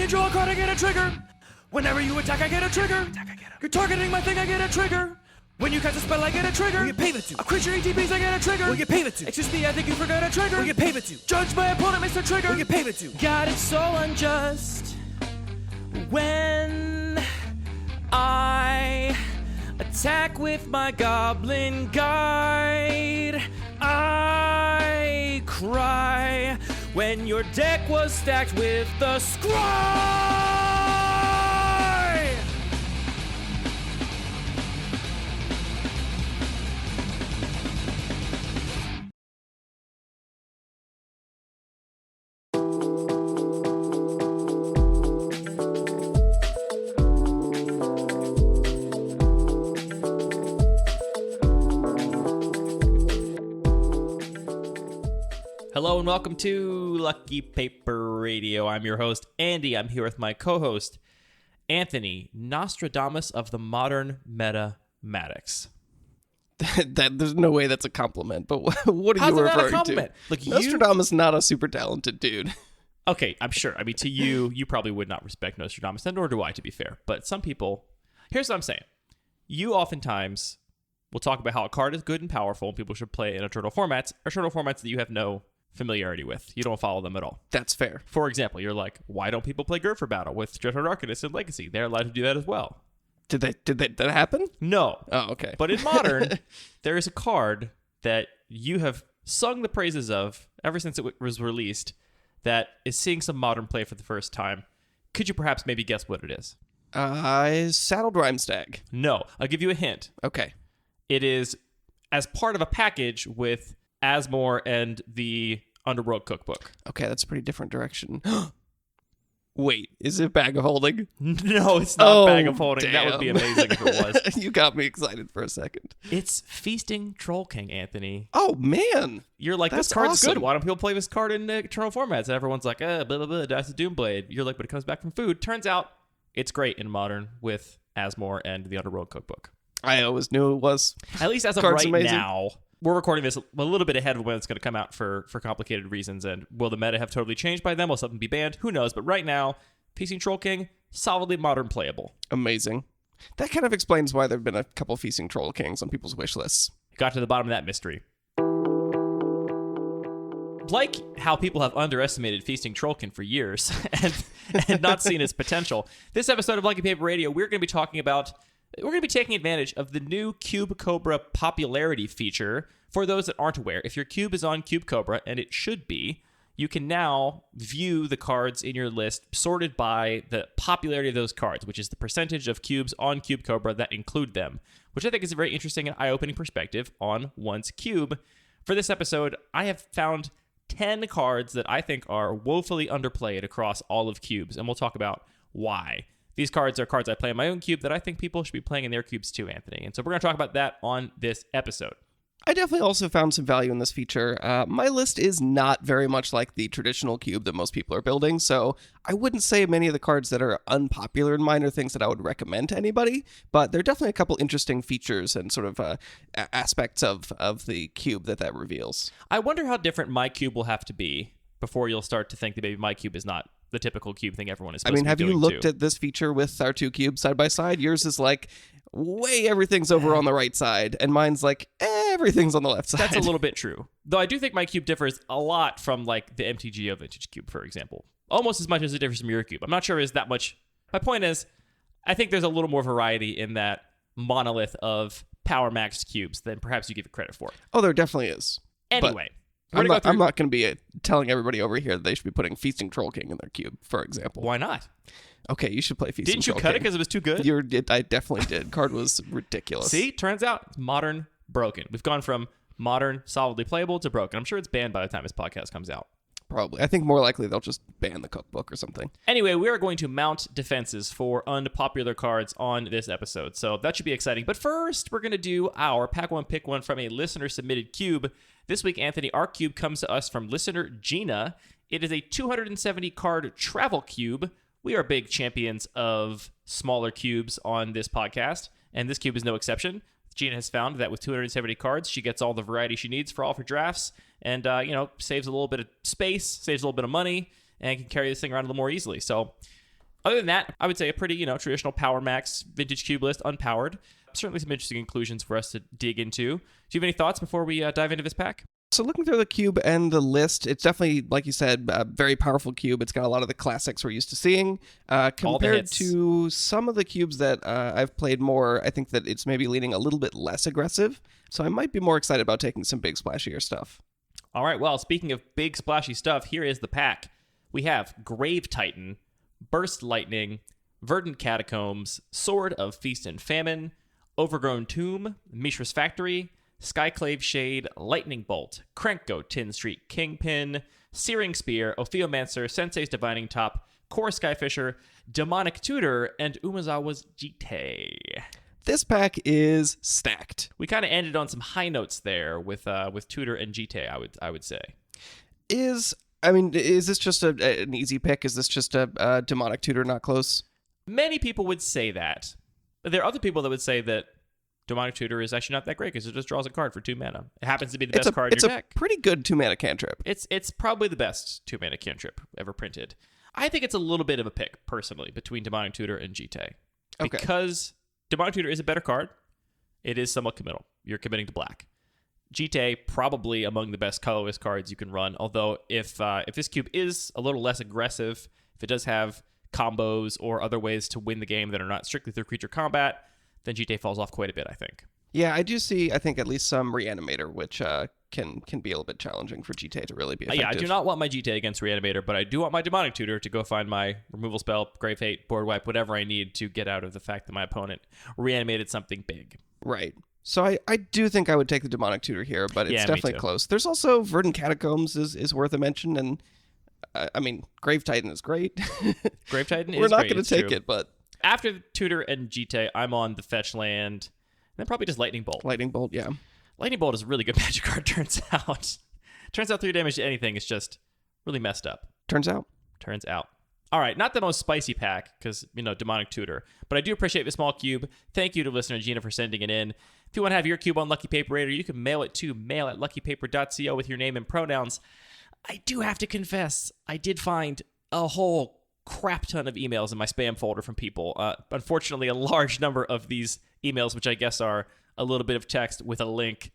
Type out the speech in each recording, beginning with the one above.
you draw a card, I get a trigger. Whenever you attack, I get a trigger. You're targeting my thing, I get a trigger. When you cast a spell, I get a trigger. We get pay it to. A creature ETBs, I get a trigger. We get pay it to. Excuse me, I think you forgot a trigger. We get pay it to. Judge my opponent, Mr. Trigger. We get pay it to. God, it's so unjust when I attack with my goblin guide. I cry when your deck was stacked with the scry. Hello and welcome to Lucky Paper Radio. I'm your host, Andy. I'm here with my co-host, Anthony, Nostradamus of the modern meta-matics. There's no way that's a compliment, but what are How's you it not a referring compliment? to? Look, Nostradamus is not a super talented dude. Okay, I'm sure. I mean, to you probably would not respect Nostradamus, and nor do I, to be fair. But some people, here's what I'm saying. You oftentimes will talk about how a card is good and powerful, and people should play in eternal formats, or eternal formats that you have no familiarity with. You don't follow them at all. That's fair. For example, you're like, why don't people play Gert for Battle with Dreadhorde Arcanist and Legacy? They're allowed to do that as well. Did that happen? No. Oh, okay. But in Modern, there is a card that you have sung the praises of ever since it was released that is seeing some Modern play for the first time. Could you perhaps maybe guess what it is? Saddled Rhymestag. No. I'll give you a hint. Okay. It is as part of a package with Asmore and the Underworld Cookbook. Okay, that's a pretty different direction. Wait, is it Bag of Holding? No, it's not Bag of Holding. Damn. That would be amazing if it was. You got me excited for a second. It's Feasting Troll King, Anthony. Oh, man. You're like, That's this card's awesome. good. Why don't people play this card in Eternal formats? And everyone's like, blah, blah, blah, Dice of Doomblade. You're like, but it comes back from food. Turns out it's great in Modern with Asmore and the Underworld Cookbook. I always knew it was. At least as of Card's right amazing. now. We're recording this a little bit ahead of when it's going to come out for complicated reasons. And will the meta have totally changed by then? Will something be banned? Who knows? But right now, Feasting Troll King, solidly Modern playable. Amazing. That kind of explains why there have been a couple Feasting Troll Kings on people's wish lists. Got to the bottom of that mystery. Like how people have underestimated Feasting Trollkin for years and not seen its potential, this episode of Lucky Paper Radio, we're going to be taking advantage of the new Cube Cobra popularity feature. For those that aren't aware, if your cube is on Cube Cobra, and it should be, you can now view the cards in your list sorted by the popularity of those cards, which is the percentage of cubes on Cube Cobra that include them, which I think is a very interesting and eye-opening perspective on one's cube. For this episode, I have found 10 cards that I think are woefully underplayed across all of cubes, and we'll talk about why. These cards are cards I play in my own cube that I think people should be playing in their cubes too, Anthony. And so we're going to talk about that on this episode. I definitely also found some value in this feature. My list is not very much like the traditional cube that most people are building, so I wouldn't say many of the cards that are unpopular in mine are things that I would recommend to anybody, but there are definitely a couple interesting features and sort of aspects of the cube that reveals. I wonder how different my cube will have to be before you'll start to think that maybe my cube is not the typical cube thing everyone is supposed to be doing. Have you looked at this feature with our two cubes side by side? Yours is like, way everything's over on the right side, and mine's like, everything's on the left side. That's a little bit true. Though I do think my cube differs a lot from like the MTGO Vintage Cube, for example. Almost as much as it differs from your cube. I'm not sure it's that much. My point is, I think there's a little more variety in that monolith of power maxed cubes than perhaps you give it credit for. Oh, there definitely is. Anyway. I'm not going to be telling everybody over here that they should be putting Feasting Troll King in their cube, for example. Why not? Okay, you should play Feasting Troll King. Didn't you cut it because it was too good? I definitely did. Card was ridiculous. See? Turns out it's Modern broken. We've gone from Modern solidly playable to broken. I'm sure it's banned by the time this podcast comes out. Probably. I think more likely they'll just ban the cookbook or something. Anyway, we are going to mount defenses for unpopular cards on this episode, so that should be exciting. But first, we're going to do our Pack One Pick One from a listener-submitted cube. This week, Anthony, our cube comes to us from listener Gina. It is a 270-card travel cube. We are big champions of smaller cubes on this podcast, and this cube is no exception. Gina has found that with 270 cards, she gets all the variety she needs for all of her drafts, and saves a little bit of space, saves a little bit of money, and can carry this thing around a little more easily. So Other than that, I would say a pretty, traditional Power Max vintage cube list, unpowered. Certainly some interesting inclusions for us to dig into. Do you have any thoughts before we dive into this pack? So looking through the cube and the list, it's definitely, like you said, a very powerful cube. It's got a lot of the classics we're used to seeing. Compared to some of the cubes that I've played more, I think that it's maybe leaning a little bit less aggressive. So I might be more excited about taking some big splashier stuff. All right, well, speaking of big splashy stuff, here is the pack. We have Grave Titan, Burst Lightning, Verdant Catacombs, Sword of Feast and Famine, Overgrown Tomb, Mishra's Factory, Skyclave Shade, Lightning Bolt, Krenko, Tin Street Kingpin, Searing Spear, Ophiomancer, Sensei's Divining Top, Core Skyfisher, Demonic Tutor, and Umezawa's Jite. This pack is stacked. We kind of ended on some high notes there with Tutor and Jite, I would say. Is this just an easy pick? Is this just a Demonic Tutor not close? Many people would say that. But there are other people that would say that Demonic Tutor is actually not that great because it just draws a card for 2 mana. It happens to be the best card in your deck. It's a pretty good 2-mana cantrip. It's probably the best 2-mana cantrip ever printed. I think it's a little bit of a pick, personally, between Demonic Tutor and Jite. Because Demonic Tutor is a better card. It is somewhat committal. You're committing to black. Jite, probably among the best colorless cards you can run, although if this cube is a little less aggressive, if it does have combos or other ways to win the game that are not strictly through creature combat, then Jite falls off quite a bit, I think. Yeah, I do see, I think, at least some Reanimator, which can be a little bit challenging for Jite to really be effective. Yeah, I do not want my Jite against Reanimator, but I do want my Demonic Tutor to go find my removal spell, Grave Hate, Board Wipe, whatever I need to get out of the fact that my opponent reanimated something big. Right. So I do think I would take the Demonic Tutor here, but it's definitely close. There's also Verdant Catacombs is worth a mention, and Grave Titan is great. Grave Titan is great. We're not going to take it, but... After Tutor and Jite, I'm on the fetch land, and then probably just Lightning Bolt. Lightning Bolt, yeah. Lightning Bolt is a really good magic card, turns out. Turns out 3 damage to anything is just really messed up. Turns out. All right, not the most spicy pack, because, Demonic Tutor, but I do appreciate the small cube. Thank you to listener Gina for sending it in. If you want to have your cube on Lucky Paper Raider, you can mail it to mail@luckypaper.co with your name and pronouns. I do have to confess, I did find a whole crap ton of emails in my spam folder from people. Unfortunately, a large number of these emails, which I guess are a little bit of text with a link,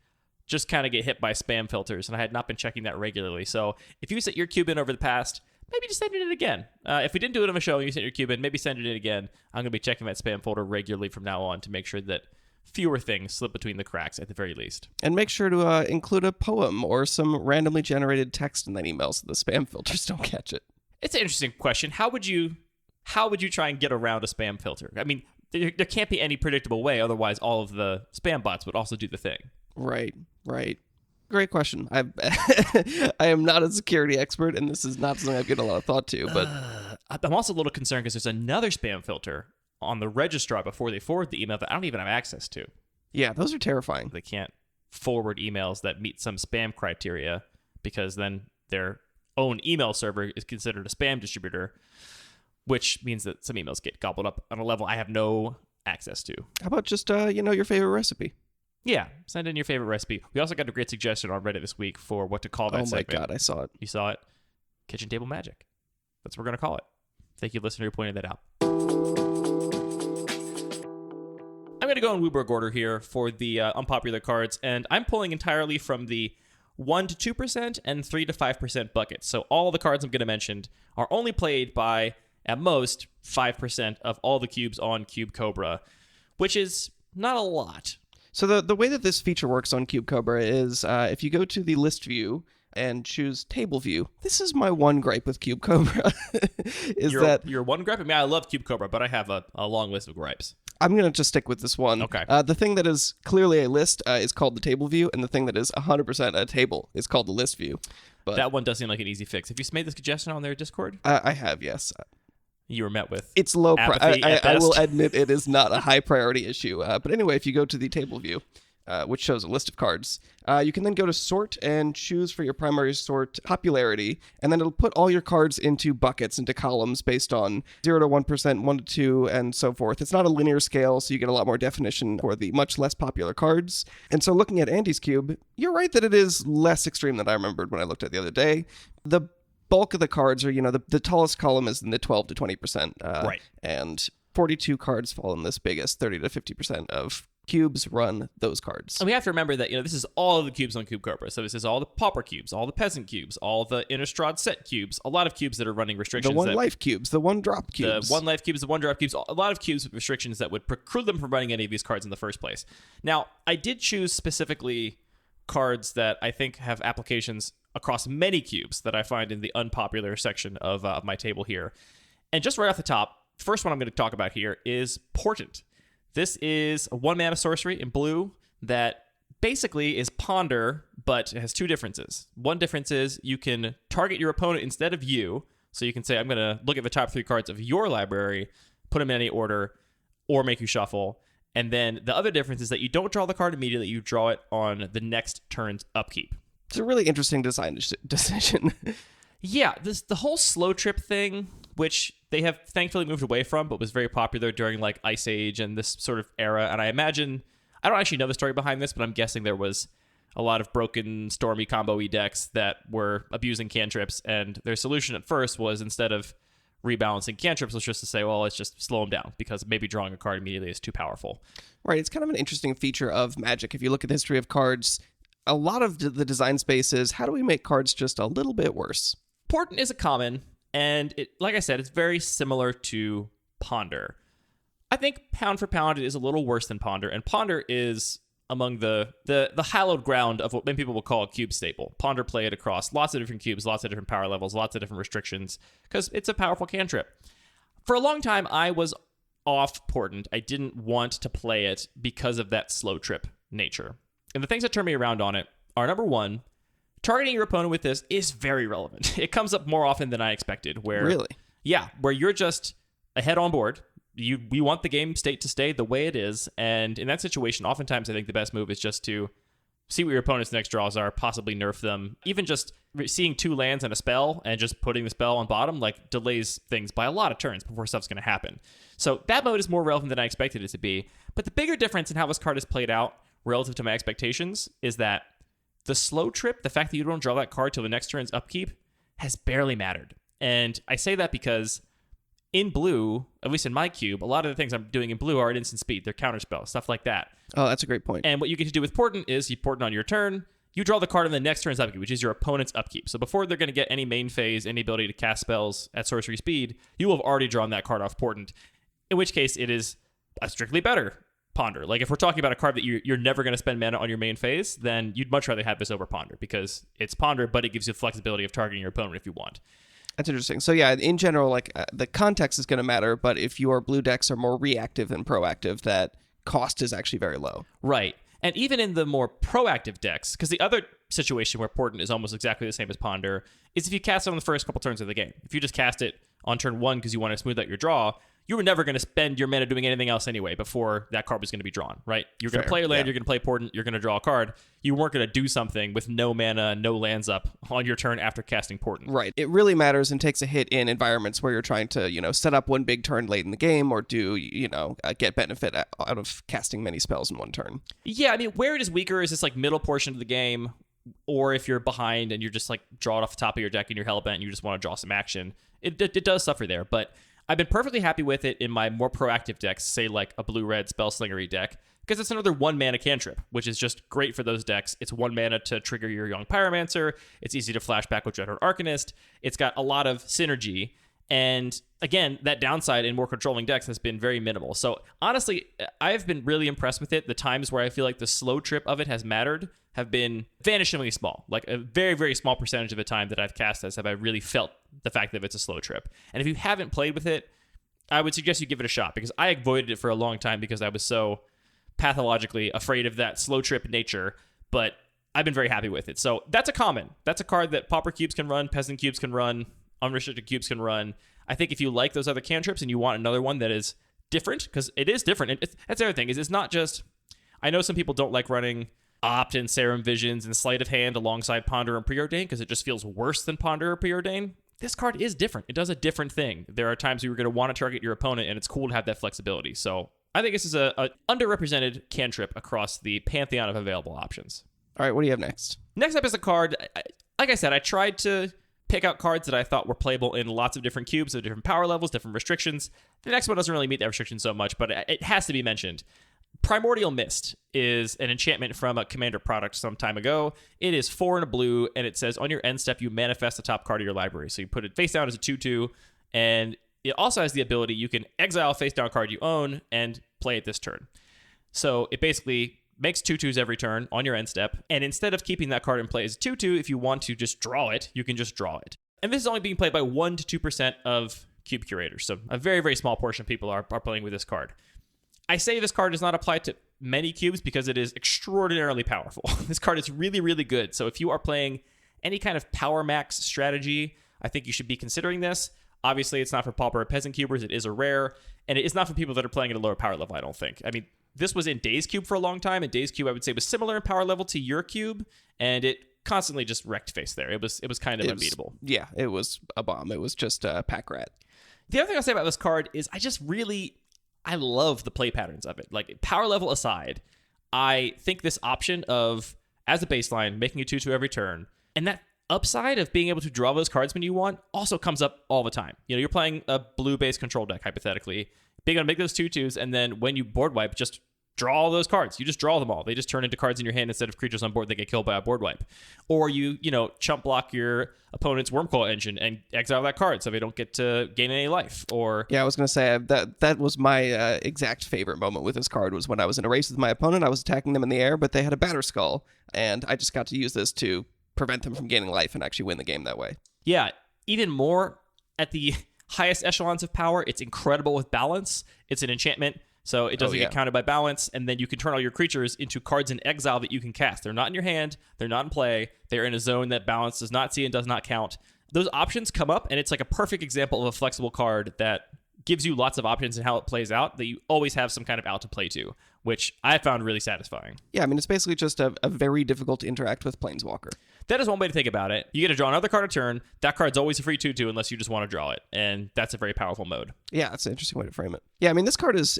just kind of get hit by spam filters, and I had not been checking that regularly. So if you sent your cube in over the past, maybe just send it in again. If we didn't do it on the show and you sent your cube in, maybe send it in again. I'm going to be checking that spam folder regularly from now on to make sure that fewer things slip between the cracks at the very least. And make sure to include a poem or some randomly generated text in that email so the spam filters don't catch it. It's an interesting question. How would you try and get around a spam filter? I mean, there can't be any predictable way. Otherwise, all of the spam bots would also do the thing. Right. Great question. I am not a security expert, and this is not something I've given a lot of thought to. But I'm also a little concerned because there's another spam filter on the registrar before they forward the email that I don't even have access to. Yeah, those are terrifying. They can't forward emails that meet some spam criteria because then their own email server is considered a spam distributor, which means that some emails get gobbled up on a level I have no access to. How about just, your favorite recipe? Yeah, send in your favorite recipe. We also got a great suggestion on Reddit this week for what to call that segment. Oh my God, I saw it. You saw it? Kitchen Table Magic. That's what we're going to call it. Thank you, listener, for pointing that out. I'm going to go in Wooburg order here for the unpopular cards, and I'm pulling entirely from the 1 to 2% and 3 to 5% buckets. So all the cards I'm going to mention are only played by, at most, 5% of all the cubes on Cube Cobra, which is not a lot. So the way that this feature works on Cube Cobra is if you go to the list view and choose table view, this is my one gripe with Cube Cobra. Your one gripe? I mean, I love Cube Cobra, but I have a long list of gripes. I'm going to just stick with this one. Okay. The thing that is clearly a list is called the table view, and the thing that is 100% a table is called the list view. But that one does seem like an easy fix. Have you made this suggestion on their Discord? I have, yes. You were met with it's low apathy at best. I will admit it is not a high priority issue. But anyway, if you go to the table view, which shows a list of cards, you can then go to sort and choose for your primary sort popularity, and then it'll put all your cards into buckets, into columns based on 0 to 1%, 1 to 2, and so forth. It's not a linear scale, so you get a lot more definition for the much less popular cards. And so looking at Andy's cube, you're right that it is less extreme than I remembered when I looked at it the other day. The bulk of the cards are, the tallest column is in the 12 to 20%. Right. And 42 cards fall in this biggest 30 to 50% of cubes run those cards. And we have to remember that, this is all of the cubes on Cube Cobra. So this is all the pauper cubes, all the peasant cubes, all the Innistrad set cubes, a lot of cubes that are running restrictions. The one life cubes, the one drop cubes. The one life cubes, the one drop cubes, a lot of cubes with restrictions that would preclude them from running any of these cards in the first place. Now, I did choose specifically cards that I think have applications across many cubes that I find in the unpopular section of my table here. And just right off the top, the first one I'm going to talk about here is Portent. This is a 1-mana sorcery in blue that basically is Ponder, but it has two differences. One difference is you can target your opponent instead of you. So you can say, I'm going to look at the top 3 cards of your library, put them in any order, or make you shuffle. And then the other difference is that you don't draw the card immediately. You draw it on the next turn's upkeep. It's a really interesting design decision. Yeah, the whole slow trip thing, which they have thankfully moved away from, but was very popular during like Ice Age and this sort of era. And I imagine, I don't actually know the story behind this, but I'm guessing there was a lot of broken Stormy combo-y decks that were abusing cantrips. And their solution at first was, instead of rebalancing cantrips, was just to say, well, let's just slow them down because maybe drawing a card immediately is too powerful. Right. It's kind of an interesting feature of Magic. If you look at the history of cards, a lot of the design space is, how do we make cards just a little bit worse? Portent is a common, and it, like I said, it's very similar to Ponder. I think pound for pound it is a little worse than Ponder, and Ponder is among the hallowed ground of what many people will call a cube staple. Ponder play it across lots of different cubes, lots of different power levels, lots of different restrictions, because it's a powerful cantrip. For a long time, I was off Portent. I didn't want to play it because of that slow trip nature. And the things that turn me around on it are, number one, targeting your opponent with this is very relevant. It comes up more often than I expected. Really? Yeah, where you're just ahead on board. We want the game state to stay the way it is. And in that situation, oftentimes I think the best move is just to see what your opponent's next draws are, possibly nerf them. Even just seeing 2 lands and a spell and just putting the spell on bottom like delays things by a lot of turns before stuff's going to happen. So that mode is more relevant than I expected it to be. But the bigger difference in how this card is played out relative to my expectations is that the slow trip, the fact that you don't draw that card till the next turn's upkeep, has barely mattered. And I say that because in blue, at least in my cube, a lot of the things I'm doing in blue are at instant speed. They're counterspell, stuff like that. Oh, that's a great point. And what you get to do with Portent is you Portent on your turn, you draw the card on the next turn's upkeep, which is your opponent's upkeep. So before they're going to get any main phase, any ability to cast spells at sorcery speed, you will have already drawn that card off Portent, in which case it is a strictly better Ponder. Like, if we're talking about a card that you're never going to spend mana on your main phase, then you'd much rather have this over Ponder, because it's Ponder, but it gives you the flexibility of targeting your opponent if you want. That's interesting. So yeah, in general, like the context is going to matter, but if your blue decks are more reactive than proactive, that cost is actually very low. Right. And even in the more proactive decks, because the other situation where Portent is almost exactly the same as Ponder is if you cast it on the first couple turns of the game. If you just cast it on turn 1 because you want to smooth out your draw, you were never going to spend your mana doing anything else anyway before that card was going to be drawn, right? You're going to play your land, You're going to play Portent, you're going to draw a card. You weren't going to do something with no mana, no lands up on your turn after casting Portent. Right. It really matters and takes a hit in environments where you're trying to, set up one big turn late in the game or do, get benefit out of casting many spells in one turn. Yeah, I mean, where it is weaker is this like middle portion of the game, or if you're behind and you're just like draw it off the top of your deck and you're hellbent and you just want to draw some action. It does suffer there, but I've been perfectly happy with it in my more proactive decks, say like a blue-red Spellslingery deck, because it's another 1-mana cantrip, which is just great for those decks. It's 1 mana to trigger your Young Pyromancer. It's easy to flash back with Dreadhorde Arcanist. It's got a lot of synergy. And again, that downside in more controlling decks has been very minimal. So honestly, I've been really impressed with it. The times where I feel like the slow trip of it has mattered have been vanishingly small. Like a very, very small percentage of the time that I've cast this have I really felt the fact that it's a slow trip. And if you haven't played with it, I would suggest you give it a shot, because I avoided it for a long time because I was so pathologically afraid of that slow trip nature, but I've been very happy with it. So that's a common. That's a card that Pauper cubes can run, Peasant cubes can run, Unrestricted cubes can run. I think if you like those other cantrips and you want another one that is different, because it is different. That's the other thing, is it's not just... I know some people don't like running Opt and Serum Visions and Sleight of Hand alongside Ponder and Preordain because it just feels worse than Ponder or Preordain. This card is different. It does a different thing. There are times you're going to want to target your opponent, and it's cool to have that flexibility. So I think this is a underrepresented cantrip across the pantheon of available options. All right, what do you have next? Next up is a card, like I said, I tried to pick out cards that I thought were playable in lots of different cubes, of different power levels, different restrictions. The next one doesn't really meet that restriction so much, but it has to be mentioned. Primordial Mist is an enchantment from a Commander product some time ago. It is 4 and a blue, and it says on your end step, you manifest the top card of your library. So you put it face down as a 2/2, and it also has the ability you can exile a face down card you own and play it this turn. So it basically makes 2/2s every turn on your end step, and instead of keeping that card in play as a 2/2, if you want to just draw it, you can just draw it. And this is only being played by 1 to 2% of cube curators, so a very, very small portion of people are playing with this card. I say this card does not apply to many cubes because it is extraordinarily powerful. This card is really, really good, so if you are playing any kind of power max strategy, I think you should be considering this. Obviously, it's not for pauper or peasant cubers. It is a rare, and it is not for people that are playing at a lower power level, I don't think. I mean, this was in Days Cube for a long time, and Days Cube, I would say, was similar in power level to your cube, and it constantly just wrecked face there. It was kind of unbeatable. Yeah, it was a bomb. It was just a pack rat. The other thing I'll say about this card is I love the play patterns of it. Like, power level aside, I think this option of, as a baseline, making a 2/2 every turn, and that upside of being able to draw those cards when you want also comes up all the time. You know, you're playing a blue-based control deck, hypothetically. Being able to make those 2/2s, and then when you board wipe, just draw all those cards. You just draw them all. They just turn into cards in your hand instead of creatures on board that get killed by a board wipe. Or you chump block your opponent's Wormcoil Engine and exile that card so they don't get to gain any life. Or yeah, I was going to say that was my exact favorite moment with this card was when I was in a race with my opponent. I was attacking them in the air, but they had a Batterskull, and I just got to use this to prevent them from gaining life and actually win the game that way. Yeah, even more at the highest echelons of power, it's incredible with balance. It's an enchantment, so it doesn't get countered by balance, and then you can turn all your creatures into cards in exile that you can cast. They're not in your hand, they're not in play, they're in a zone that balance does not see and does not count. Those options come up, and it's like a perfect example of a flexible card that gives you lots of options in how it plays out that you always have some kind of out to play to, which I found really satisfying. Yeah, I mean, it's basically just a very difficult to interact with Planeswalker. That is one way to think about it. You get to draw another card a turn. That card's always a free 2/2 unless you just want to draw it, and that's a very powerful mode. Yeah, that's an interesting way to frame it. Yeah, I mean, this card is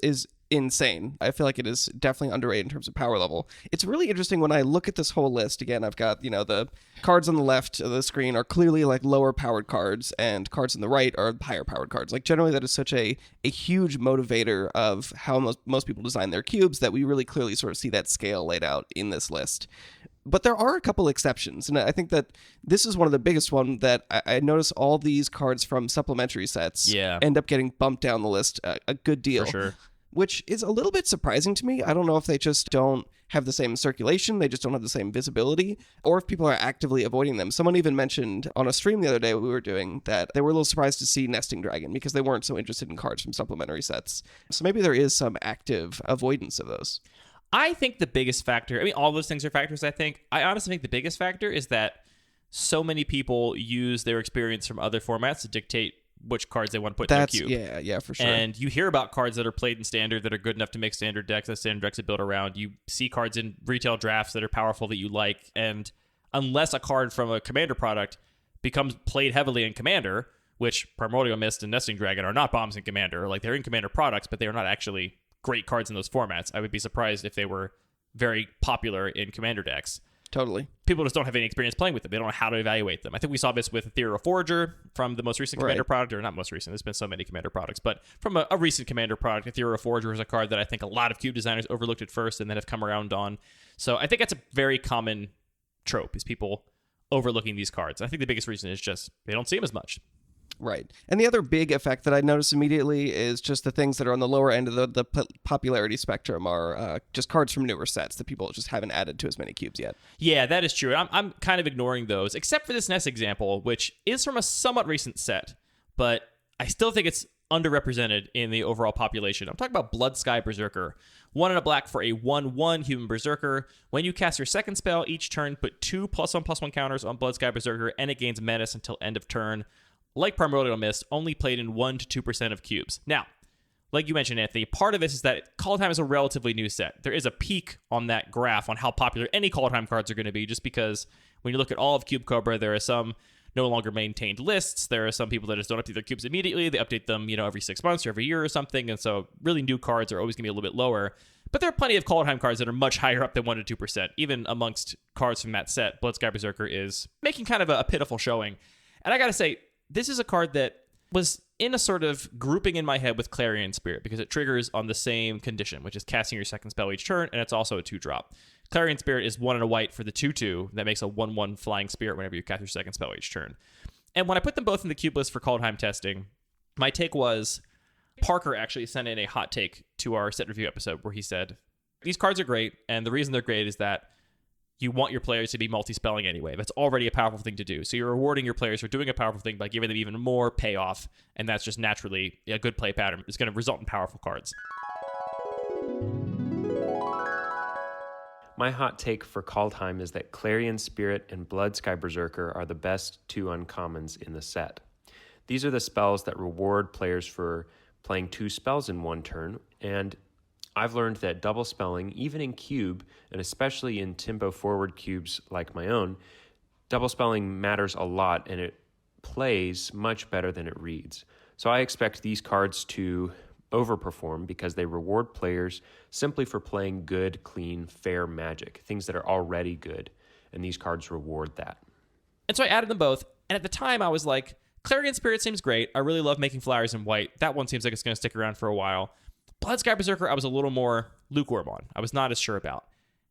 insane. I feel like it is definitely underrated in terms of power level. It's really interesting when I look at this whole list. Again, I've got, the cards on the left of the screen are clearly like lower powered cards, and cards on the right are higher powered cards. Like, generally, that is such a huge motivator of how most people design their cubes that we really clearly sort of see that scale laid out in this list. But there are a couple exceptions, and I think that this is one of the biggest one that I notice all these cards from supplementary sets end up getting bumped down the list a good deal. For sure. Which is a little bit surprising to me. I don't know if they just don't have the same circulation, they just don't have the same visibility, or if people are actively avoiding them. Someone even mentioned on a stream the other day we were doing that they were a little surprised to see Nesting Dragon because they weren't so interested in cards from supplementary sets. So maybe there is some active avoidance of those. I think the biggest factor, I mean, all those things are factors, I think. I honestly think the biggest factor is that so many people use their experience from other formats to dictate which cards they want to put in their cube. Yeah, for sure. And you hear about cards that are played in Standard that are good enough to make Standard decks that Standard decks are built around. You see cards in retail drafts that are powerful that you like. And unless a card from a Commander product becomes played heavily in Commander, which Primordial Mist and Nesting Dragon are not bombs in Commander. Like, they're in Commander products, but they are not actually great cards in those formats. I would be surprised if they were very popular in Commander decks. Totally. People just don't have any experience playing with them. They don't know how to evaluate them. I think we saw this with Ethereal Forager from the most recent Commander product, or not most recent. There's been so many Commander products, but from a recent Commander product, Ethereal Forager is a card that I think a lot of cube designers overlooked at first and then have come around on. So I think that's a very common trope, is people overlooking these cards. I think the biggest reason is just they don't see them as much. Right. And the other big effect that I noticed immediately is just the things that are on the lower end of the popularity spectrum are just cards from newer sets that people just haven't added to as many cubes yet. Yeah, that is true. I'm kind of ignoring those, except for this next example, which is from a somewhat recent set, but I still think it's underrepresented in the overall population. I'm talking about Bloodsky Berserker. 1 and a black for a 1/1 human Berserker. When you cast your second spell each turn, put 2 +1/+1 counters on Bloodsky Berserker, and it gains menace until end of turn. Like Primordial Mist, only played in 1 to 2% of cubes. Now, like you mentioned, Anthony, part of this is that Call Time is a relatively new set. There is a peak on that graph on how popular any Call Time cards are going to be, just because when you look at all of Cube Cobra, there are some no longer maintained lists. There are some people that just don't update their cubes immediately. They update them, every 6 months or every year or something. And so really new cards are always going to be a little bit lower. But there are plenty of Call Time cards that are much higher up than 1 to 2%. Even amongst cards from that set, Bloodsky Berserker is making kind of a pitiful showing. And I gotta say, this is a card that was in a sort of grouping in my head with Clarion Spirit because it triggers on the same condition, which is casting your second spell each turn, and it's also a 2-drop. Clarion Spirit is 1 and a white for the 2/2 that makes a 1/1 flying spirit whenever you cast your second spell each turn. And when I put them both in the cube list for Kaldheim testing, my take was Parker actually sent in a hot take to our set review episode where he said, these cards are great, and the reason they're great is that you want your players to be multi-spelling anyway. That's already a powerful thing to do. So you're rewarding your players for doing a powerful thing by giving them even more payoff, and that's just naturally a good play pattern. It's going to result in powerful cards. My hot take for Kaldheim is that Clarion Spirit and Bloodsky Berserker are the best 2 uncommons in the set. These are the spells that reward players for playing 2 spells in one turn, and I've learned that double spelling, even in cube, and especially in tempo forward cubes like my own, double spelling matters a lot, and it plays much better than it reads. So I expect these cards to overperform because they reward players simply for playing good, clean, fair Magic, things that are already good, and these cards reward that. And so I added them both, and at the time I was like, Clarion Spirit seems great. I really love making flyers in white. That one seems like it's going to stick around for a while. Bloodsky Berserker, I was a little more lukewarm on. I was not as sure about.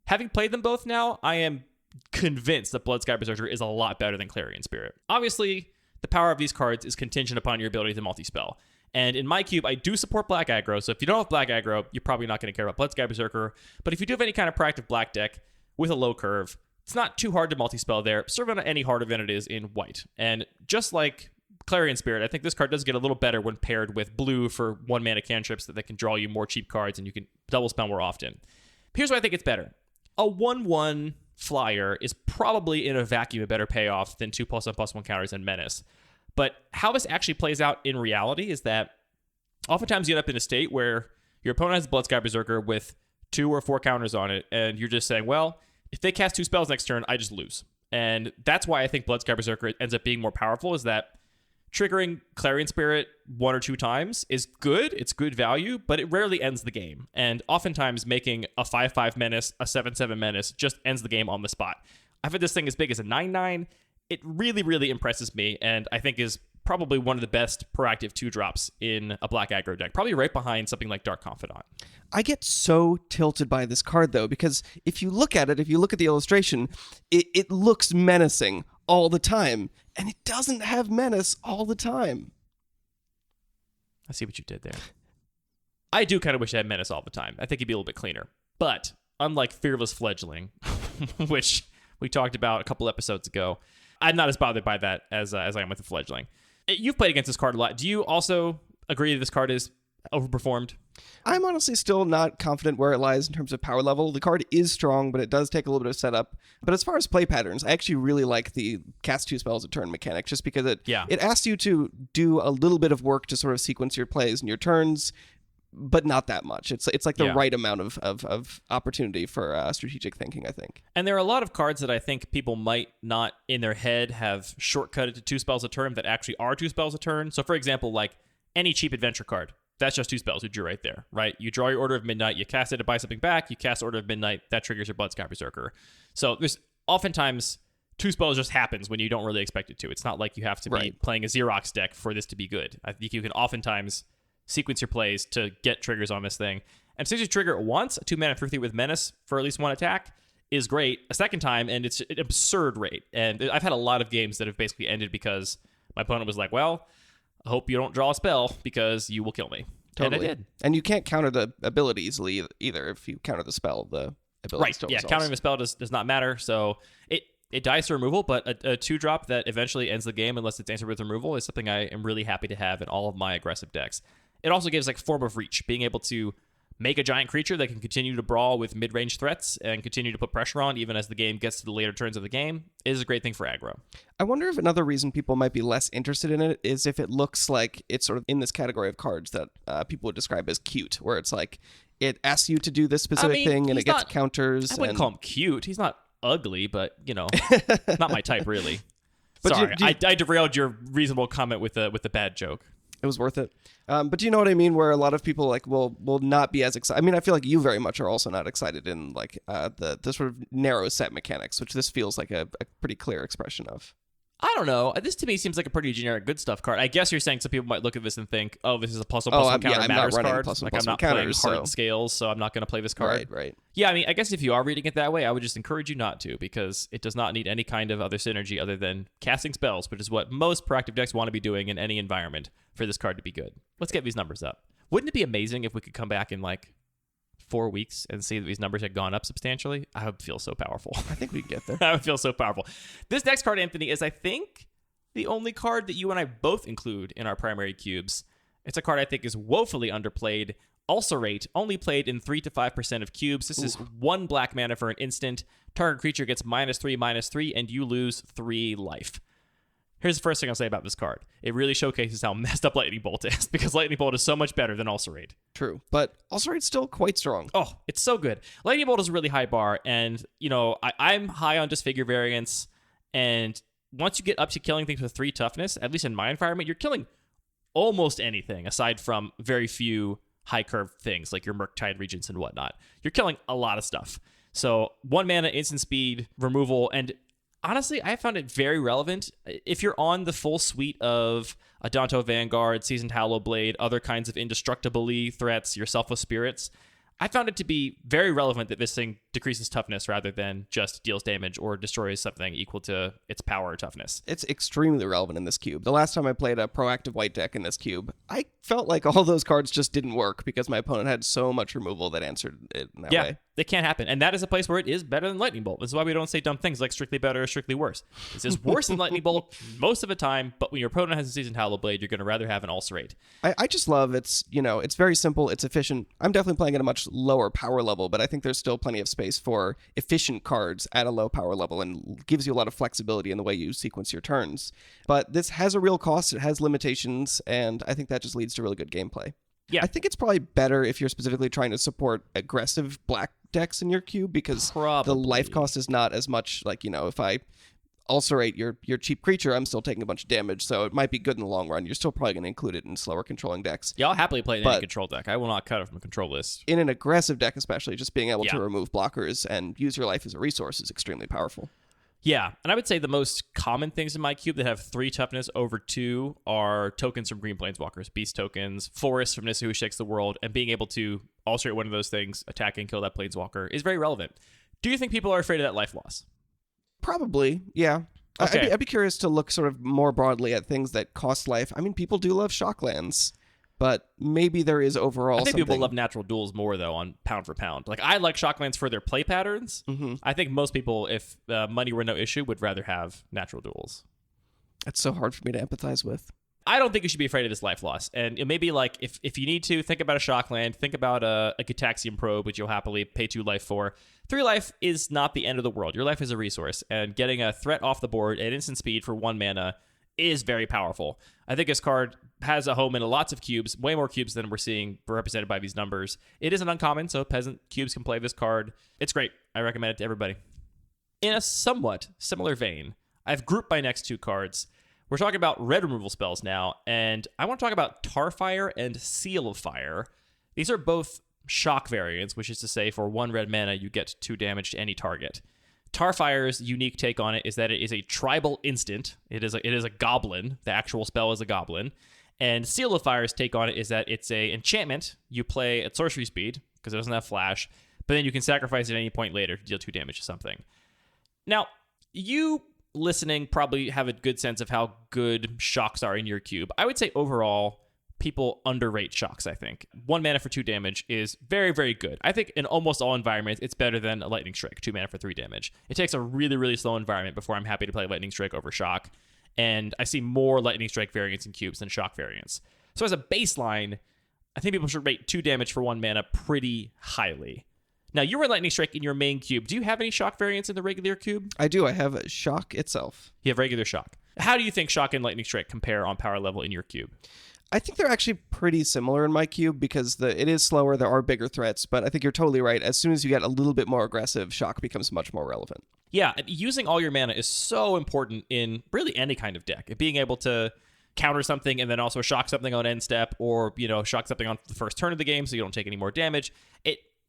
Having played them both now, I am convinced that Bloodsky Berserker is a lot better than Clarion Spirit. Obviously, the power of these cards is contingent upon your ability to multi-spell. And in my cube, I do support black aggro, so if you don't have black aggro, you're probably not going to care about Bloodsky Berserker. But if you do have any kind of proactive black deck with a low curve, it's not too hard to multi-spell there. Serve on any harder than it is in white. And just like Clarion Spirit, I think this card does get a little better when paired with blue for 1-mana cantrips that can draw you more cheap cards and you can double spell more often. Here's why I think it's better. A 1/1 flyer is probably in a vacuum a better payoff than 2+1/+1 counters and Menace. But how this actually plays out in reality is that oftentimes you end up in a state where your opponent has Bloodsky Berserker with 2 or 4 counters on it, and you're just saying, well, if they cast 2 spells next turn, I just lose. And that's why I think Bloodsky Berserker ends up being more powerful, is that triggering Clarion Spirit 1 or 2 times is good. It's good value, but it rarely ends the game. And oftentimes making a 5/5 Menace, a 7/7 Menace just ends the game on the spot. I've had this thing as big as a 9/9. It really, really impresses me, and I think is probably one of the best proactive 2-drops in a black aggro deck. Probably right behind something like Dark Confidant. I get so tilted by this card, though, because if you look at it, if you look at the illustration, it looks menacing all the time, and it doesn't have menace all the time. I see what you did there. I do kind of wish it had menace all the time. I think it'd be a little bit cleaner. But unlike Fearless Fledgling, which we talked about a couple episodes ago, I'm not as bothered by that as I am with the Fledgling. You've played against this card a lot. Do you also agree that this card is overperformed? I'm honestly still not confident where it lies in terms of power level. The card is strong, but it does take a little bit of setup. But as far as play patterns, I actually really like the cast 2 spells a turn mechanic, just because it asks you to do a little bit of work to sort of sequence your plays and your turns, but not that much. It's like the right amount of opportunity for strategic thinking, I think. And there are a lot of cards that I think people might not in their head have shortcutted to 2 spells a turn that actually are 2 spells a turn. So for example, like any cheap adventure card, that's just 2 spells you drew right there, right? You draw your Order of Midnight, you cast it to buy something back, you cast Order of Midnight, that triggers your Bloodsky Berserker. So there's oftentimes 2 spells just happens when you don't really expect it to. It's not like you have to be playing a Xerox deck for this to be good. I think you can oftentimes sequence your plays to get triggers on this thing. And since you trigger it once, a 2-mana 3/3 with Menace for at least 1 attack is great. A second time, and it's an absurd rate. And I've had a lot of games that have basically ended because my opponent was like, well, I hope you don't draw a spell because you will kill me. Totally. And I did. And you can't counter the ability easily either. If you counter the spell, the ability still resolves. Countering the spell does not matter. So it dies to removal, but a 2-drop that eventually ends the game unless it's answered with removal is something I am really happy to have in all of my aggressive decks. It also gives like form of reach, being able to make a giant creature that can continue to brawl with mid-range threats and continue to put pressure on even as the game gets to the later turns of the game is a great thing for aggro. I wonder if another reason people might be less interested in it is if it looks like it's sort of in this category of cards that people would describe as cute, where it's like it asks you to do this specific thing and it gets counters. I wouldn't call him cute. He's not ugly, but, not my type, really. But sorry, I derailed your reasonable comment with a bad joke. It was worth it. But do you know what I mean? Where a lot of people will not be as excited. I mean, I feel like you very much are also not excited in like the sort of narrow set mechanics, which this feels like a pretty clear expression of. I don't know. This to me seems like a pretty generic good stuff card. I guess you're saying some people might look at this and think, oh, this is a plus I'm encounter matters not running card. plus Like plus I'm not encounters, playing heart so. scales, so I'm not going to play this card. Right. Yeah, I mean, I guess if you are reading it that way, I would just encourage you not to, because it does not need any kind of other synergy other than casting spells, which is what most proactive decks want to be doing in any environment for this card to be good. Let's get these numbers up. Wouldn't it be amazing if we could come back in like 4 weeks and see that these numbers had gone up substantially? I would feel so powerful. I think we get there. I would feel so powerful. This next card, Anthony, is, I think, the only card that you and I both include in our primary cubes. It's a card I think is woefully underplayed. Ulcerate, only played in 3 to 5% of cubes. This is 1 black mana for an instant. Target creature gets -3/-3, and you lose 3 life. Here's the first thing I'll say about this card. It really showcases how messed up Lightning Bolt is, because Lightning Bolt is so much better than Ulcerate. True, but Ulcerate's still quite strong. Oh, it's so good. Lightning Bolt is a really high bar, and, I'm high on Disfigure variants, and once you get up to killing things with 3 toughness, at least in my environment, you're killing almost anything, aside from very few high curve things, like your Murktide Regents and whatnot. You're killing a lot of stuff. So 1 mana, instant speed, removal, and honestly, I found it very relevant. If you're on the full suite of Adanto Vanguard, Seasoned Hallowblade, other kinds of indestructible threats, your Selfless Spirits, I found it to be very relevant that this thing decreases toughness rather than just deals damage or destroys something equal to its power or toughness. It's extremely relevant in this cube. The last time I played a proactive white deck in this cube, I felt like all those cards just didn't work because my opponent had so much removal that answered it in that way. It can't happen. And that is a place where it is better than Lightning Bolt. This is why we don't say dumb things like strictly better or strictly worse. This is worse than Lightning Bolt most of the time, but when your opponent has a Seasoned Hallowblade, you're going to rather have an Ulcerate. I just love it's very simple, it's efficient. I'm definitely playing at a much lower power level, but I think there's still plenty of space for efficient cards at a low power level and gives you a lot of flexibility in the way you sequence your turns. But this has a real cost, it has limitations, and I think that just leads to really good gameplay. Yeah. I think it's probably better if you're specifically trying to support aggressive black decks in your cube, because the life cost is not as much. Like, if I ulcerate your cheap creature, I'm still taking a bunch of damage, so it might be good in the long run. You're still probably going to include it in slower controlling decks. Yeah, I'll happily play it in any control deck. I will not cut it from a control list. In an aggressive deck especially, just being able to remove blockers and use your life as a resource is extremely powerful. Yeah, and I would say the most common things in my cube that have 3 toughness over 2 are tokens from Green Planeswalkers, beast tokens, forests from Nissa Who Shakes the World, and being able to ulcerate one of those things, attack and kill that Planeswalker is very relevant. Do you think people are afraid of that life loss? Probably, yeah. Okay. I'd be curious to look sort of more broadly at things that cost life. I mean, people do love shocklands, but maybe there is overall I think something. people love natural duels more, though, on pound for pound. Like, I like shocklands for their play patterns. Mm-hmm. I think most people, if money were no issue, would rather have natural duels. That's so hard for me to empathize with. I don't think you should be afraid of this life loss. And it may be like, if you need to, think about a shockland, think about a Gitaxian Probe, which you'll happily pay 2 life for. 3 life is not the end of the world. Your life is a resource, and getting a threat off the board at instant speed for 1 mana is very powerful. I think this card has a home in lots of cubes, way more cubes than we're seeing represented by these numbers. It is an uncommon, so peasant cubes can play this card. It's great. I recommend it to everybody. In a somewhat similar vein, I've grouped my next 2 cards. We're talking about red removal spells now, and I want to talk about Tarfire and Seal of Fire. These are both shock variants, which is to say for 1 red mana, you get 2 damage to any target. Tarfire's unique take on it is that it is a tribal instant. It is a goblin. The actual spell is a goblin. And Seal of Fire's take on it is that it's a enchantment. You play at sorcery speed, because it doesn't have flash, but then you can sacrifice it at any point later to deal 2 damage to something. Now, you listening probably have a good sense of how good shocks are in your cube. I would say overall, people underrate shocks, I think. 1 mana for 2 damage is very, very good. I think in almost all environments, it's better than a Lightning Strike, 2 mana for 3 damage. It takes a really, really slow environment before I'm happy to play Lightning Strike over shock. And I see more Lightning Strike variants in cubes than shock variants. So as a baseline, I think people should rate 2 damage for 1 mana pretty highly. Now, you were Lightning Strike in your main cube. Do you have any shock variants in the regular cube? I do. I have shock itself. You have regular shock. How do you think shock and Lightning Strike compare on power level in your cube? I think they're actually pretty similar in my cube because it is slower, there are bigger threats, but I think you're totally right. As soon as you get a little bit more aggressive, shock becomes much more relevant. Yeah, using all your mana is so important in really any kind of deck. Being able to counter something and then also shock something on end step, or, shock something on the first turn of the game so you don't take any more damage.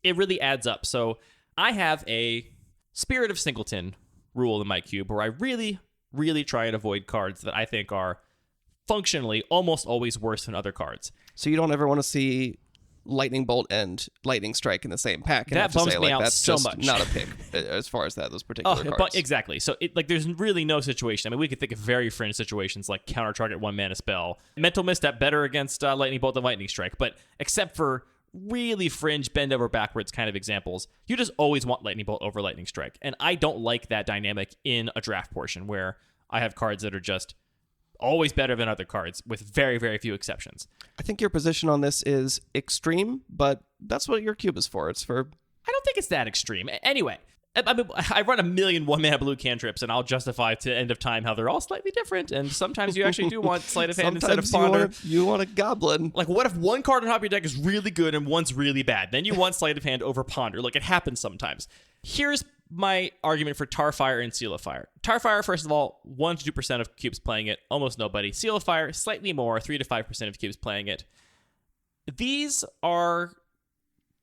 It really adds up. So I have a Spirit of Singleton rule in my cube where I really really try and avoid cards that I think are functionally almost always worse than other cards. So you don't ever want to see Lightning Bolt and Lightning Strike in the same pack. And That bums me out that's so just much. not a pick as far as those particular cards. But exactly. So there's really no situation. I mean, we could think of very fringe situations like counter target 1-mana spell. Mental Misstep better against Lightning Bolt than Lightning Strike, but except for really fringe bend over backwards kind of examples, you just always want Lightning Bolt over Lightning Strike. And I don't like that dynamic in a draft portion where I have cards that are just always better than other cards with very, very few exceptions. I think your position on this is extreme, but that's what your cube is for. It's for... I don't think it's that extreme. Anyway, I mean, I run a million 1-mana blue cantrips, and I'll justify to end of time how they're all slightly different, and sometimes you actually do want Sleight of Hand instead of Ponder. You want a Goblin. Like, what if one card on top of your deck is really good and one's really bad? Then you want Sleight of Hand over Ponder. Like, it happens sometimes. Here's my argument for Tarfire and Seal of Fire. Tarfire, first of all, 1 to 2% of cubes playing it, almost nobody. Seal of Fire, slightly more, 3 to 5% of cubes playing it. These are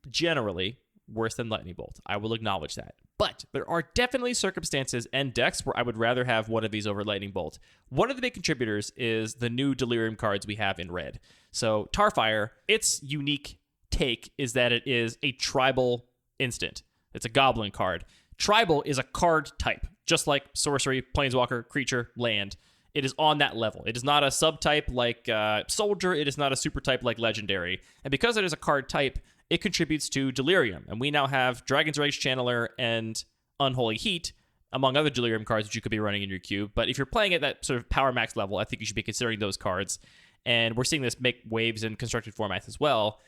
generally worse than Lightning Bolt. I will acknowledge that. But there are definitely circumstances and decks where I would rather have one of these over Lightning Bolt. One of the big contributors is the new Delirium cards we have in red. So Tarfire, its unique take is that it is a tribal instant. It's a goblin card. Tribal is a card type, just like sorcery, planeswalker, creature, land. It is on that level. It is not a subtype like soldier. It is not a super type like legendary. And because it is a card type, it contributes to Delirium. And we now have Dragon's Rage Channeler and Unholy Heat, among other Delirium cards that you could be running in your cube. But if you're playing at that sort of power max level, I think you should be considering those cards. And we're seeing this make waves in constructed formats as well.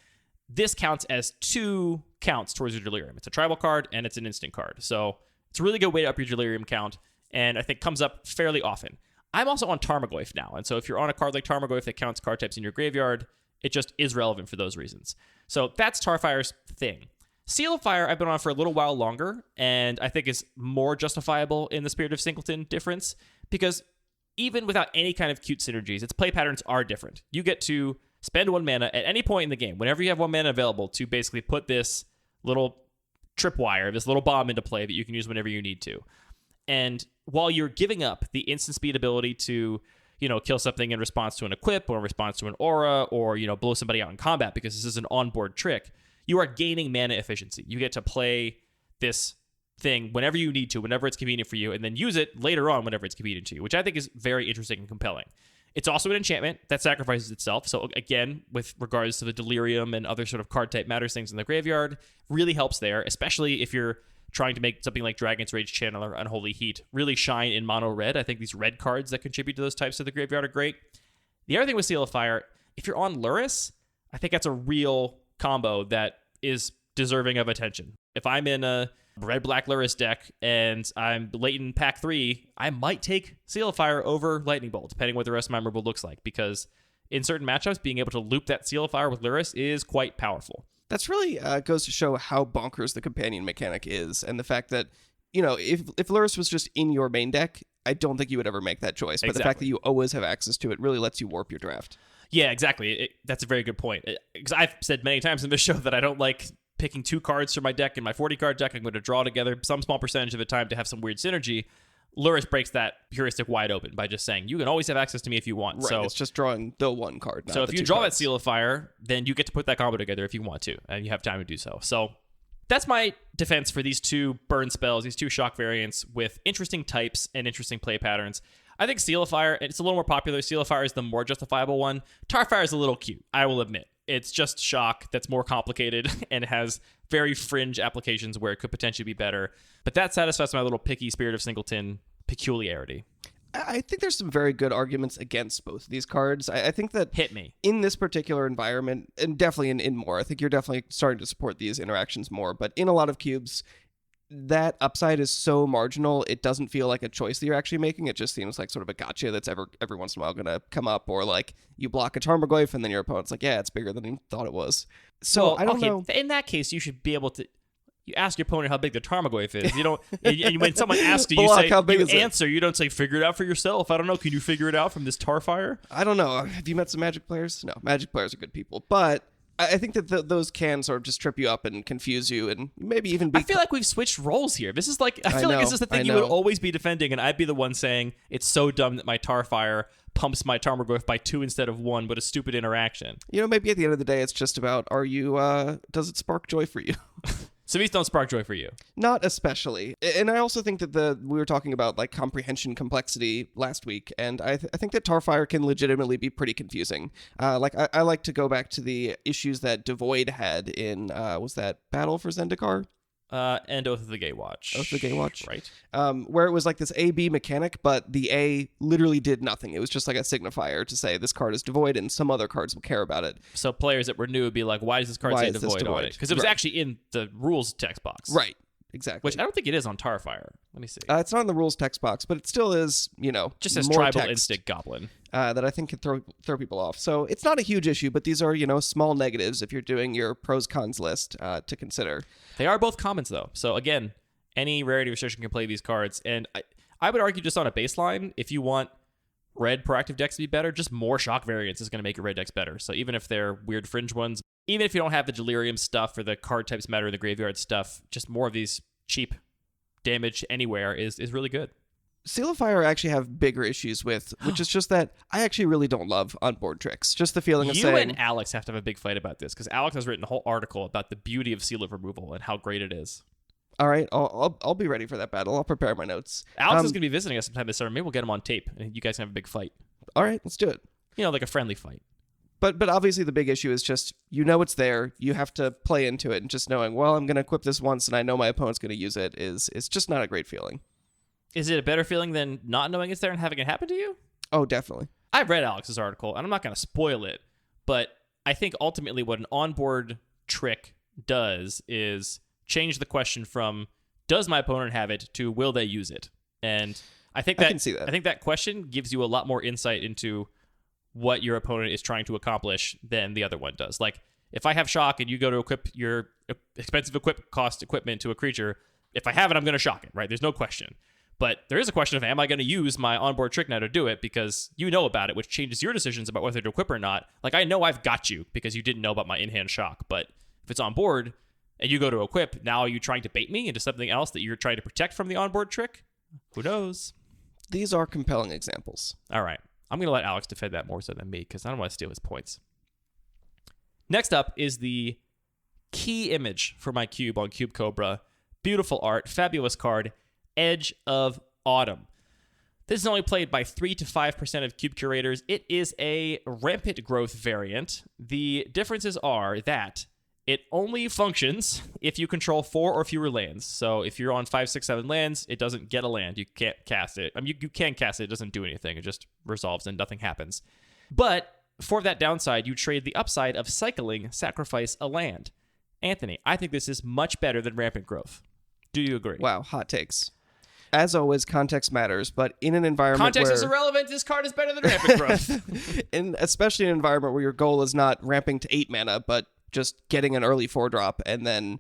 This counts as 2 counts towards your Delirium. It's a tribal card, and it's an instant card. So it's a really good way to up your Delirium count, and I think comes up fairly often. I'm also on Tarmogoyf now, and so if you're on a card like Tarmogoyf that counts card types in your graveyard, it just is relevant for those reasons. So that's Tarfire's thing. Seal of Fire I've been on for a little while longer, and I think is more justifiable in the Spirit of Singleton difference, because even without any kind of cute synergies, its play patterns are different. You get to spend 1 mana at any point in the game, whenever you have 1 mana available, to basically put this little tripwire, this little bomb into play that you can use whenever you need to. And while you're giving up the instant speed ability to, kill something in response to an equip or in response to an aura or, blow somebody out in combat because this is an onboard trick, you are gaining mana efficiency. You get to play this thing whenever you need to, whenever it's convenient for you, and then use it later on whenever it's convenient to you, which I think is very interesting and compelling. It's also an enchantment that sacrifices itself. So again, with regards to the Delirium and other sort of card type matters things in the graveyard, really helps there, especially if you're trying to make something like Dragon's Rage Channeler, Unholy Heat really shine in mono red. I think these red cards that contribute to those types of the graveyard are great. The other thing with Seal of Fire, if you're on Luris, I think that's a real combo that is deserving of attention. If I'm in a red-black Luris deck and I'm late in pack 3, I might take Seal of Fire over Lightning Bolt, depending what the rest of my board looks like, because in certain matchups, being able to loop that Seal of Fire with Luris is quite powerful. That's really goes to show how bonkers the companion mechanic is, and the fact that, if Luris was just in your main deck, I don't think you would ever make that choice. But the fact that you always have access to it really lets you warp your draft. Yeah, exactly. That's a very good point. Because I've said many times in this show that I don't like picking 2 cards from my deck in my 40-card deck. I'm going to draw together some small percentage of the time to have some weird synergy. Luris breaks that heuristic wide open by just saying, you can always have access to me if you want. Right, so it's just drawing the 1 card, not So if the you 2 draw cards. that Seal of Fire, then you get to put that combo together if you want to, and you have time to do so. So that's my defense for these 2 burn spells, these 2 shock variants with interesting types and interesting play patterns. I think Seal of Fire, it's a little more popular. Seal of Fire is the more justifiable one. Tarfire is a little cute, I will admit. It's just shock that's more complicated and has very fringe applications where it could potentially be better. But that satisfies my little picky Spirit of Singleton peculiarity. I think there's some very good arguments against both of these cards. I think that Hit me. In this particular environment, and definitely in more, I think you're definitely starting to support these interactions more. But in a lot of cubes, that upside is so marginal, it doesn't feel like a choice that you're actually making. It just seems like sort of a gotcha that's every once in a while going to come up, or like you block a Tarmogoyf and then your opponent's like, yeah, it's bigger than you thought it was. So I don't know. In that case, you should be able to. You ask your opponent how big the Tarmogoyf is. You don't. And when someone asks you, you say, how big you is it? answer. You don't say, figure it out for yourself. I don't know. Can you figure it out from this Tarfire? I don't know. Have you met some Magic players? No, Magic players are good people. But I think that those can sort of just trip you up and confuse you and maybe even be... I feel like we've switched roles here. This is like, I feel like this is the thing you would always be defending, and I'd be the one saying, it's so dumb that my Tarfire pumps my Tarmogoyf by 2 instead of 1, but a stupid interaction. Maybe at the end of the day, it's just about, does it spark joy for you? So these don't spark joy for you? Not especially. And I also think that we were talking about like comprehension complexity last week, and I think that Tarfire can legitimately be pretty confusing. I like to go back to the issues that Devoid had in, was that Battle for Zendikar? And Oath of the Gatewatch. Oath of the Gatewatch. Right. Where it was like this A-B mechanic, but the A literally did nothing. It was just like a signifier to say this card is devoid and some other cards will care about it. So players that were new would be like, why does this card say devoid on it? Because it was actually in the rules text box. Right. Exactly. Which I don't think it is on Tarfire. Let me see. It's not in the rules text box, but it still is, just as more tribal text, instinct goblin. That I think can throw people off. So it's not a huge issue, but these are, small negatives if you're doing your pros cons list to consider. They are both commons, though. So again, any rarity restriction can play these cards. And I would argue just on a baseline, if you want red proactive decks to be better, just more shock variants is going to make your red decks better. So even if they're weird fringe ones, even if you don't have the delirium stuff or the card types matter in the graveyard stuff, just more of these cheap damage anywhere is really good. Seal of Fire I actually have bigger issues with, which is just that I actually really don't love onboard tricks. Just the feeling of saying... You and Alex have to have a big fight about this, because Alex has written a whole article about the beauty of seal of removal and how great it is. All right, I'll be ready for that battle. I'll prepare my notes. Alex is going to be visiting us sometime this summer. Maybe we'll get him on tape, and you guys can have a big fight. All right, let's do it. Like a friendly fight. But obviously the big issue is just, it's there. You have to play into it, and just knowing, well, I'm going to equip this once, and I know my opponent's going to use it is just not a great feeling. Is it a better feeling than not knowing it's there and having it happen to you? Oh, definitely. I've read Alex's article, and I'm not going to spoil it, but I think ultimately what an onboard trick does is change the question from, does my opponent have it, to will they use it? And I think I can see that. I think that question gives you a lot more insight into what your opponent is trying to accomplish than the other one does. Like, if I have shock and you go to equip your expensive cost equipment to a creature, if I have it, I'm going to shock it, right? There's no question. But there is a question of, am I going to use my onboard trick now to do it, because you know about it, which changes your decisions about whether to equip or not. Like, I know I've got you because you didn't know about my in-hand shock, but if it's on board and you go to equip, now are you trying to bait me into something else that you're trying to protect from the onboard trick? Who knows? These are compelling examples. All right. I'm going to let Alex defend that more so than me, because I don't want to steal his points. Next up is the key image for my cube on Cube Cobra. Beautiful art, fabulous card, Edge of Autumn. This is only played by 3 to 5% of cube curators. It is a rampant growth variant. The differences are that it only functions if you control 4 or fewer lands. So if you're on 5, 6, 7 lands, it doesn't get a land. You can't cast it. I mean, you can cast it. It doesn't do anything. It just resolves and nothing happens. But for that downside, you trade the upside of cycling, sacrifice a land. Anthony, I think this is much better than rampant growth. Do you agree? Wow, hot takes. As always, context matters, but in an environment Context is irrelevant. This card is better than rampant growth. Especially in an environment where your goal is not ramping to 8 mana, but just getting an early 4-drop and then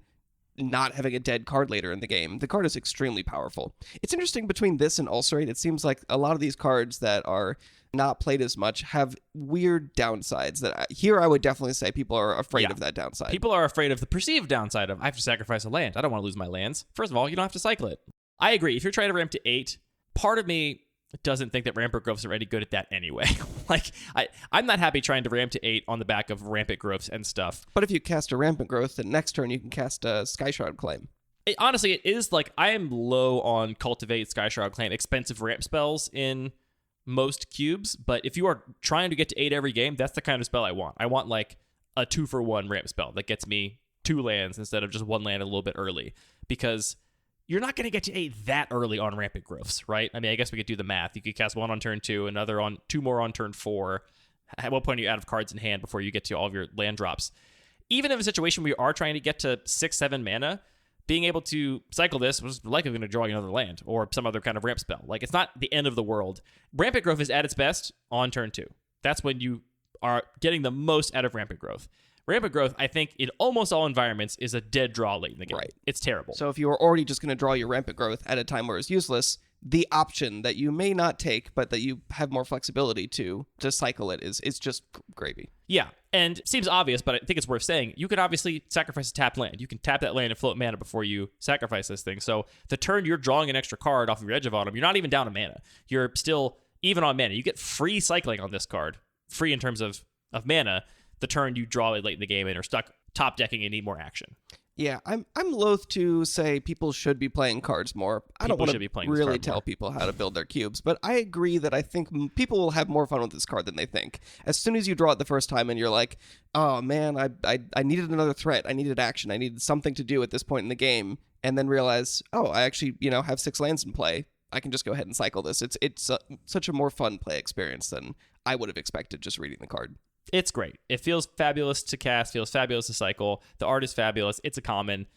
not having a dead card later in the game. The card is extremely powerful. It's interesting between this and Ulcerate. It seems like a lot of these cards that are not played as much have weird downsides that here I would definitely say people are afraid of that downside. People are afraid of the perceived downside of, I have to sacrifice a land. I don't want to lose my lands. First of all, you don't have to cycle it. I agree. If you're trying to ramp to 8, part of me doesn't think that rampant growths are any good at that anyway. Like, I'm not happy trying to ramp to 8 on the back of rampant growths and stuff. But if you cast a rampant growth, then next turn you can cast a Skyshroud Claim. Honestly, it is like, I am low on Cultivate, Skyshroud Claim, expensive ramp spells in most cubes, but if you are trying to get to 8 every game, that's the kind of spell I want. I want like a 2-for-1 ramp spell that gets me 2 lands instead of just 1 land a little bit early, because you're not going to get to 8 that early on rampant growths, right? I mean, I guess we could do the math. You could cast 1 on turn 2, another on 2 more on turn 4. At what point are you out of cards in hand before you get to all of your land drops? Even in a situation where you are trying to get to 6, 7 mana, being able to cycle this was likely going to draw you another land or some other kind of ramp spell. Like, it's not the end of the world. Rampant growth is at its best on turn 2. That's when you are getting the most out of rampant growth. Rampant growth, I think, in almost all environments, is a dead draw late in the game. Right. It's terrible. So if you were already just going to draw your rampant growth at a time where it's useless, the option that you may not take, but that you have more flexibility to cycle it is just gravy. Yeah, and seems obvious, but I think it's worth saying. You could obviously sacrifice a tapped land. You can tap that land and float mana before you sacrifice this thing. So the turn you're drawing an extra card off of your Edge of Autumn, you're not even down to mana. You're still even on mana. You get free cycling on this card. Free in terms of mana. The turn you draw it late in the game and are stuck top decking and need more action. Yeah, I'm loath to say people should be playing cards more. I don't want to really tell people how to build their cubes, but I agree that I think people will have more fun with this card than they think. As soon as you draw it the first time and you're like, oh man, I needed another threat, I needed action, I needed something to do at this point in the game, and then realize, oh, I actually have 6 lands in play. I can just go ahead and cycle this. It's such a more fun play experience than I would have expected just reading the card. It's great. It feels fabulous to cast, feels fabulous to cycle. The art is fabulous. It's a common.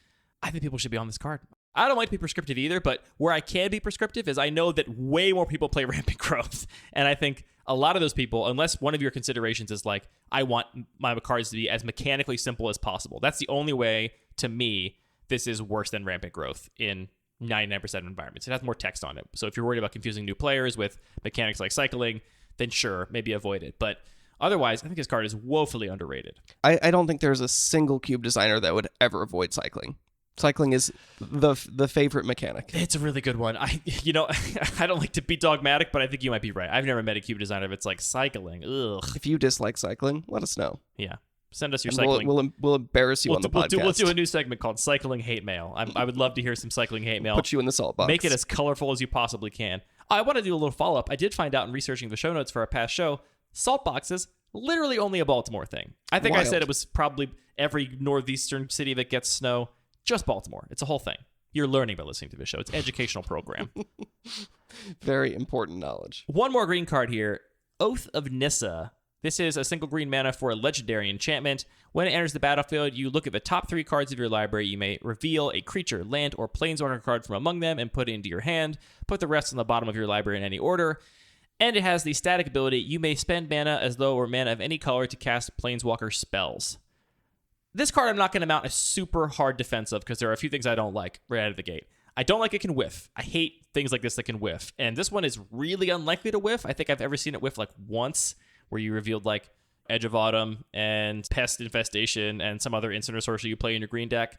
I think people should be on this card. I don't like to be prescriptive either, but where I can be prescriptive is I know that way more people play Rampant Growth. And I think a lot of those people, unless one of your considerations is like, I want my cards to be as mechanically simple as possible. That's the only way, to me, this is worse than Rampant Growth in 99% of environments. It has more text on it. So if you're worried about confusing new players with mechanics like cycling, then sure, maybe avoid it. But otherwise, I think this card is woefully underrated. I don't think there's a single cube designer that would ever avoid cycling. Cycling is the favorite mechanic. It's a really good one. I don't like to be dogmatic, but I think you might be right. I've never met a cube designer that's like cycling. Ugh. If you dislike cycling, let us know. Yeah. Send us your and cycling. We'll embarrass you on the podcast. We'll do a new segment called Cycling Hate Mail. I would love to hear some cycling hate mail. Put you in the salt box. Make it as colorful as you possibly can. I want to do a little follow-up. I did find out in researching the show notes for our past show, salt boxes, literally only a Baltimore thing. I think I said it was probably every northeastern city that gets snow. Just Baltimore. It's a whole thing. You're learning by listening to this show. It's an educational program. Very important knowledge. One more green card here. Oath of Nissa. This is a single green mana for a legendary enchantment. When it enters the battlefield, you look at the top 3 cards of your library. You may reveal a creature, land, or planeswalker card from among them and put it into your hand. Put the rest on the bottom of your library in any order. And it has the static ability, you may spend mana as though or mana of any color to cast planeswalker spells. This card I'm not going to mount a super hard defense of because there are a few things I don't like right out of the gate. I don't like it can whiff. I hate things like this that can whiff. And this one is really unlikely to whiff. I think I've ever seen it whiff like once, where you revealed like Edge of Autumn and Pest Infestation and some other instant or sorcery you play in your green deck.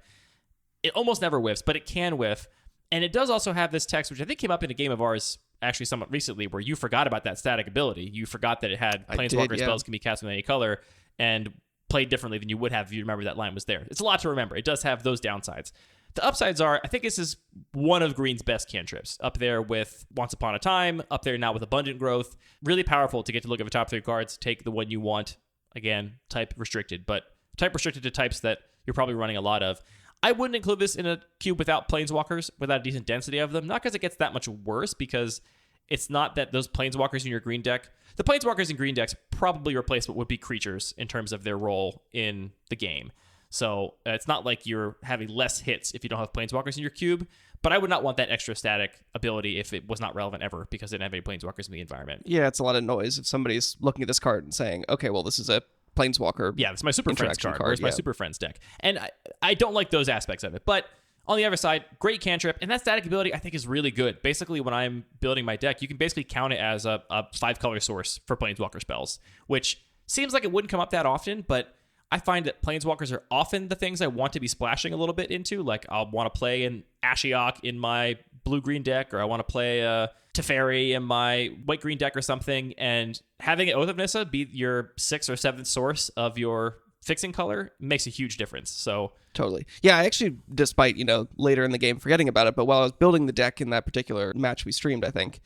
It almost never whiffs, but it can whiff. And it does also have this text, which I think came up in a game of ours actually somewhat recently, where you forgot about that static ability. You forgot that it had planeswalker spells can be cast with any color and played differently than you would have if you remember that line was there. It's a lot to remember. It does have those downsides. The upsides are, I think this is one of Green's best cantrips. Up there with Once Upon a Time, up there now with Abundant Growth. Really powerful to get to look at the top 3 cards, take the one you want. Again, type restricted, but type restricted to types that you're probably running a lot of. I wouldn't include this in a cube without planeswalkers, without a decent density of them. Not because it gets that much worse, because it's not that those planeswalkers in your green deck... The planeswalkers in green decks probably replace what would be creatures in terms of their role in the game. So it's not like you're having less hits if you don't have planeswalkers in your cube, but I would not want that extra static ability if it was not relevant ever because it didn't have any planeswalkers in the environment. Yeah, it's a lot of noise if somebody's looking at this card and saying, okay, well, this is a planeswalker. Yeah, it's my Super Friends card. Where's my Super Friends deck? And I don't like those aspects of it, but on the other side, great cantrip, and that static ability I think is really good. Basically, when I'm building my deck, you can basically count it as a 5-color source for planeswalker spells, which seems like it wouldn't come up that often, but I find that planeswalkers are often the things I want to be splashing a little bit into. Like, I'll want to play an Ashiok in my blue-green deck, or I want to play a Teferi in my white-green deck or something, and having Oath of Nissa be your 6th or 7th source of your fixing color makes a huge difference. So totally. Yeah, I actually, despite, later in the game forgetting about it, but while I was building the deck in that particular match we streamed, I think,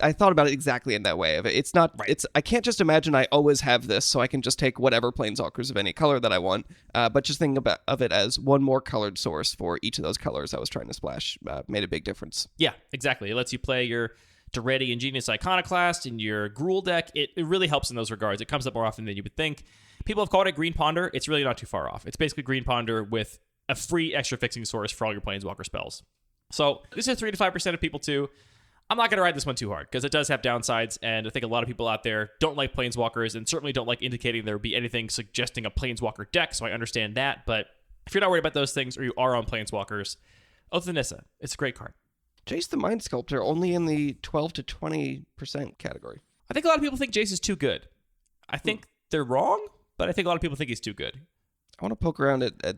I thought about it exactly in that way. It's not, right. I can't just imagine I always have this, so I can just take whatever planeswalkers of any color that I want, but just thinking of it as one more colored source for each of those colors I was trying to splash made a big difference. Yeah, exactly. It lets you play your Daretti Ingenious Iconoclast in your Gruul deck. It really helps in those regards. It comes up more often than you would think. People have called it Green Ponder. It's really not too far off. It's basically Green Ponder with a free extra fixing source for all your Planeswalker spells. So this is 3 to 5% of people too. I'm not going to ride this one too hard because it does have downsides, and I think a lot of people out there don't like Planeswalkers and certainly don't like indicating there would be anything suggesting a Planeswalker deck, so I understand that. But if you're not worried about those things or you are on Planeswalkers, Oath of Nissa, it's a great card. Jace the Mind Sculptor only in the 12 to 20% category. I think a lot of people think Jace is too good. I think they're wrong, but I think a lot of people think he's too good. I want to poke around at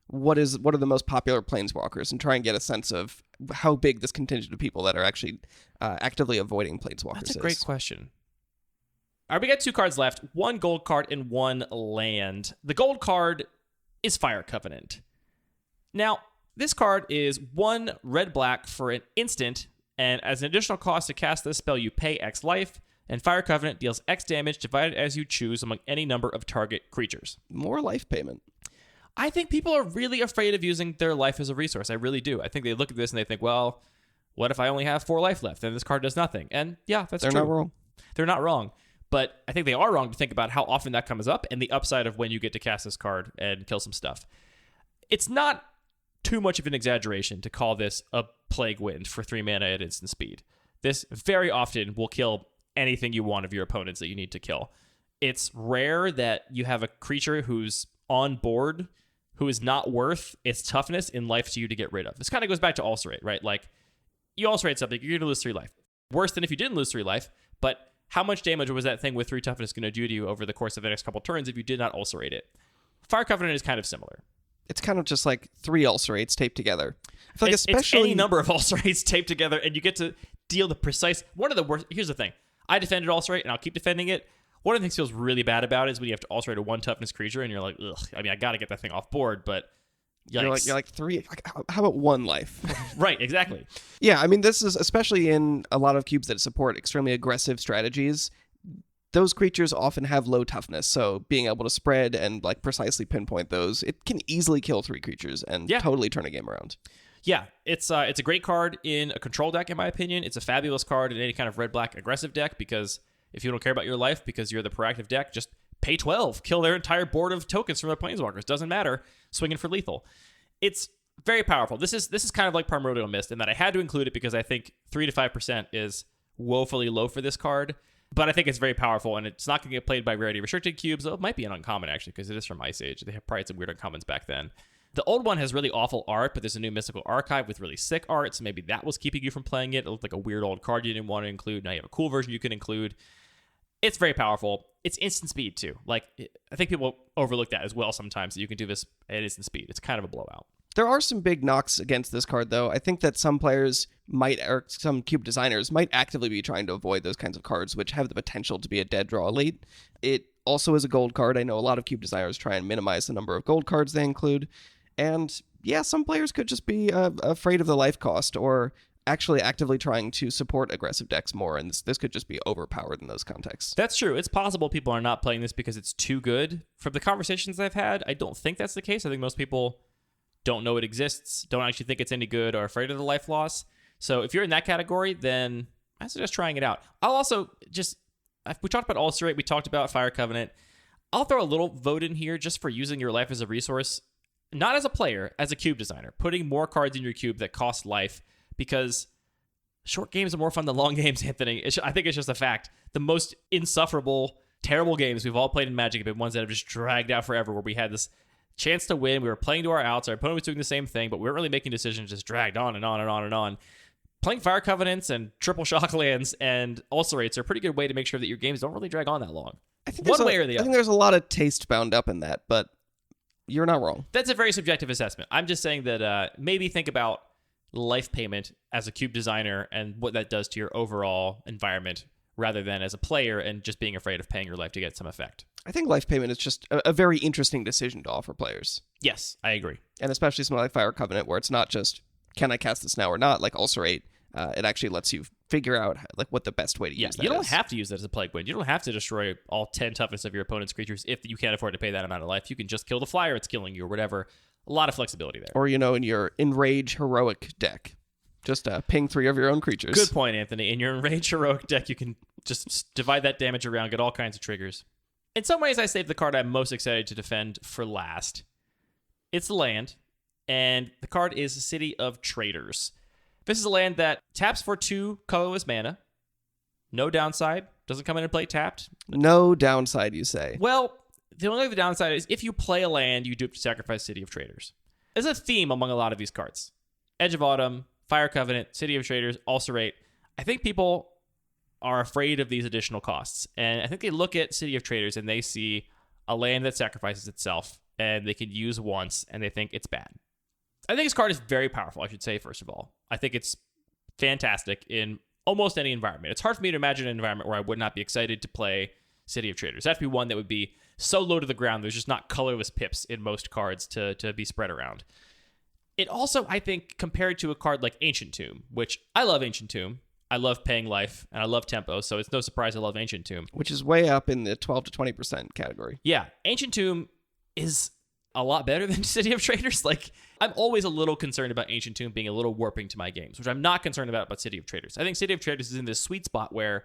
what are the most popular planeswalkers and try and get a sense of how big this contingent of people that are actually actively avoiding planeswalkers is. That's a great question. All right, we got 2 cards left, 1 gold card and 1 land. The gold card is Fire Covenant. Now, this card is 1 red-black for an instant, and as an additional cost to cast this spell, you pay X life, and Fire Covenant deals X damage divided as you choose among any number of target creatures. More life payment. I think people are really afraid of using their life as a resource. I really do. I think they look at this and they think, well, what if I only have 4 life left? Then this card does nothing. And yeah, that's true. They're not wrong. They're not wrong. But I think they are wrong to think about how often that comes up and the upside of when you get to cast this card and kill some stuff. It's not too much of an exaggeration to call this a Plague Wind for 3 mana at instant speed. This very often will kill anything you want of your opponents that you need to kill. It's rare that you have a creature who's on board who is not worth its toughness in life to you to get rid of. This kind of goes back to Ulcerate, right? Like, you Ulcerate something, you're going to lose 3 life. Worse than if you didn't lose 3 life, but how much damage was that thing with 3 toughness going to do to you over the course of the next couple turns if you did not Ulcerate it? Fire Covenant is kind of similar. It's kind of just like 3 Ulcerates taped together. I feel like it's any number of Ulcerates taped together, and you get to deal the precise... One of the worst... Here's the thing. I defended Ulcerate, and I'll keep defending it. One of the things feels really bad about it is when you have to Ulcerate a 1 toughness creature, and you're like, ugh. I mean, I got to get that thing off board, but... Yikes. You're like 3... How about 1 life? Right, exactly. Yeah, I mean, this is especially in a lot of cubes that support extremely aggressive strategies. Those creatures often have low toughness, so being able to spread and like precisely pinpoint those, it can easily kill 3 creatures and totally turn a game around. Yeah, it's a great card in a control deck, in my opinion. It's a fabulous card in any kind of red-black aggressive deck, because if you don't care about your life because you're the proactive deck, just pay 12. Kill their entire board of tokens from their planeswalkers. Doesn't matter. Swinging for lethal. It's very powerful. This is kind of like Primordial Mist in that I had to include it because I think 3 to 5% is woefully low for this card. But I think it's very powerful, and it's not going to get played by rarity-restricted cubes. Though it might be an uncommon, actually, because it is from Ice Age. They have probably some weird uncommons back then. The old one has really awful art, but there's a new Mystical Archive with really sick art, so maybe that was keeping you from playing it. It looked like a weird old card you didn't want to include. Now you have a cool version you can include. It's very powerful. It's instant speed, too. Like, I think people overlook that as well sometimes, that you can do this at instant speed. It's kind of a blowout. There are some big knocks against this card, though. I think that some players or some cube designers might actively be trying to avoid those kinds of cards, which have the potential to be a dead draw late. It also is a gold card. I know a lot of cube designers try and minimize the number of gold cards they include. And yeah, some players could just be afraid of the life cost or actually actively trying to support aggressive decks more, and this could just be overpowered in those contexts. That's true. It's possible people are not playing this because it's too good. From the conversations I've had, I don't think that's the case. I think most people don't know it exists, don't actually think it's any good, or afraid of the life loss. So if you're in that category, then I suggest trying it out. I'll also we talked about Ulcerate, we talked about Fire Covenant. I'll throw a little vote in here just for using your life as a resource, not as a player, as a cube designer, putting more cards in your cube that cost life, because short games are more fun than long games, Anthony. I think it's just a fact. The most insufferable, terrible games we've all played in Magic have been ones that have just dragged out forever, where we had this chance to win, we were playing to our outs, our opponent was doing the same thing, but we weren't really making decisions, just dragged on and on and on and on. Playing Fire Covenants and Triple Shock Lands and Ulcerates are a pretty good way to make sure that your games don't really drag on that long. I think there's a lot of taste bound up in that, but you're not wrong. That's a very subjective assessment. I'm just saying that maybe think about life payment as a cube designer and what that does to your overall environment, rather than as a player and just being afraid of paying your life to get some effect. I think life payment is just a very interesting decision to offer players. Yes, I agree. And especially something like Fire Covenant, where it's not just, can I cast this now or not, like Ulcerate. It actually lets you figure out like what the best way to use that is. You don't have to use that as a Plague Wind. You don't have to destroy all 10 toughness of your opponent's creatures if you can't afford to pay that amount of life. You can just kill the flyer it's killing you or whatever. A lot of flexibility there. Or, in your Enrage Heroic deck, just ping 3 of your own creatures. Good point, Anthony. In your Enrage Heroic deck, you can just divide that damage around, get all kinds of triggers. In some ways, I saved the card I'm most excited to defend for last. It's a land, and the card is City of Traitors. This is a land that taps for 2 colorless mana. No downside. Doesn't come in and play tapped. No downside, you say? Well, the only downside is if you play a land, you do have to sacrifice City of Traitors. There's a theme among a lot of these cards. Edge of Autumn, Fire Covenant, City of Traitors, Ulcerate. I think people are afraid of these additional costs. And I think they look at City of Traitors and they see a land that sacrifices itself and they can use once and they think it's bad. I think this card is very powerful, I should say, first of all. I think it's fantastic in almost any environment. It's hard for me to imagine an environment where I would not be excited to play City of Traitors. That'd be one that would be so low to the ground, there's just not colorless pips in most cards to be spread around. It also, I think, compared to a card like Ancient Tomb, which I love Ancient Tomb. I love paying life, and I love tempo, so it's no surprise I love Ancient Tomb. Which is way up in the 12 to 20% category. Yeah, Ancient Tomb is a lot better than City of Traitors. Like, I'm always a little concerned about Ancient Tomb being a little warping to my games, which I'm not concerned about City of Traitors. I think City of Traitors is in this sweet spot where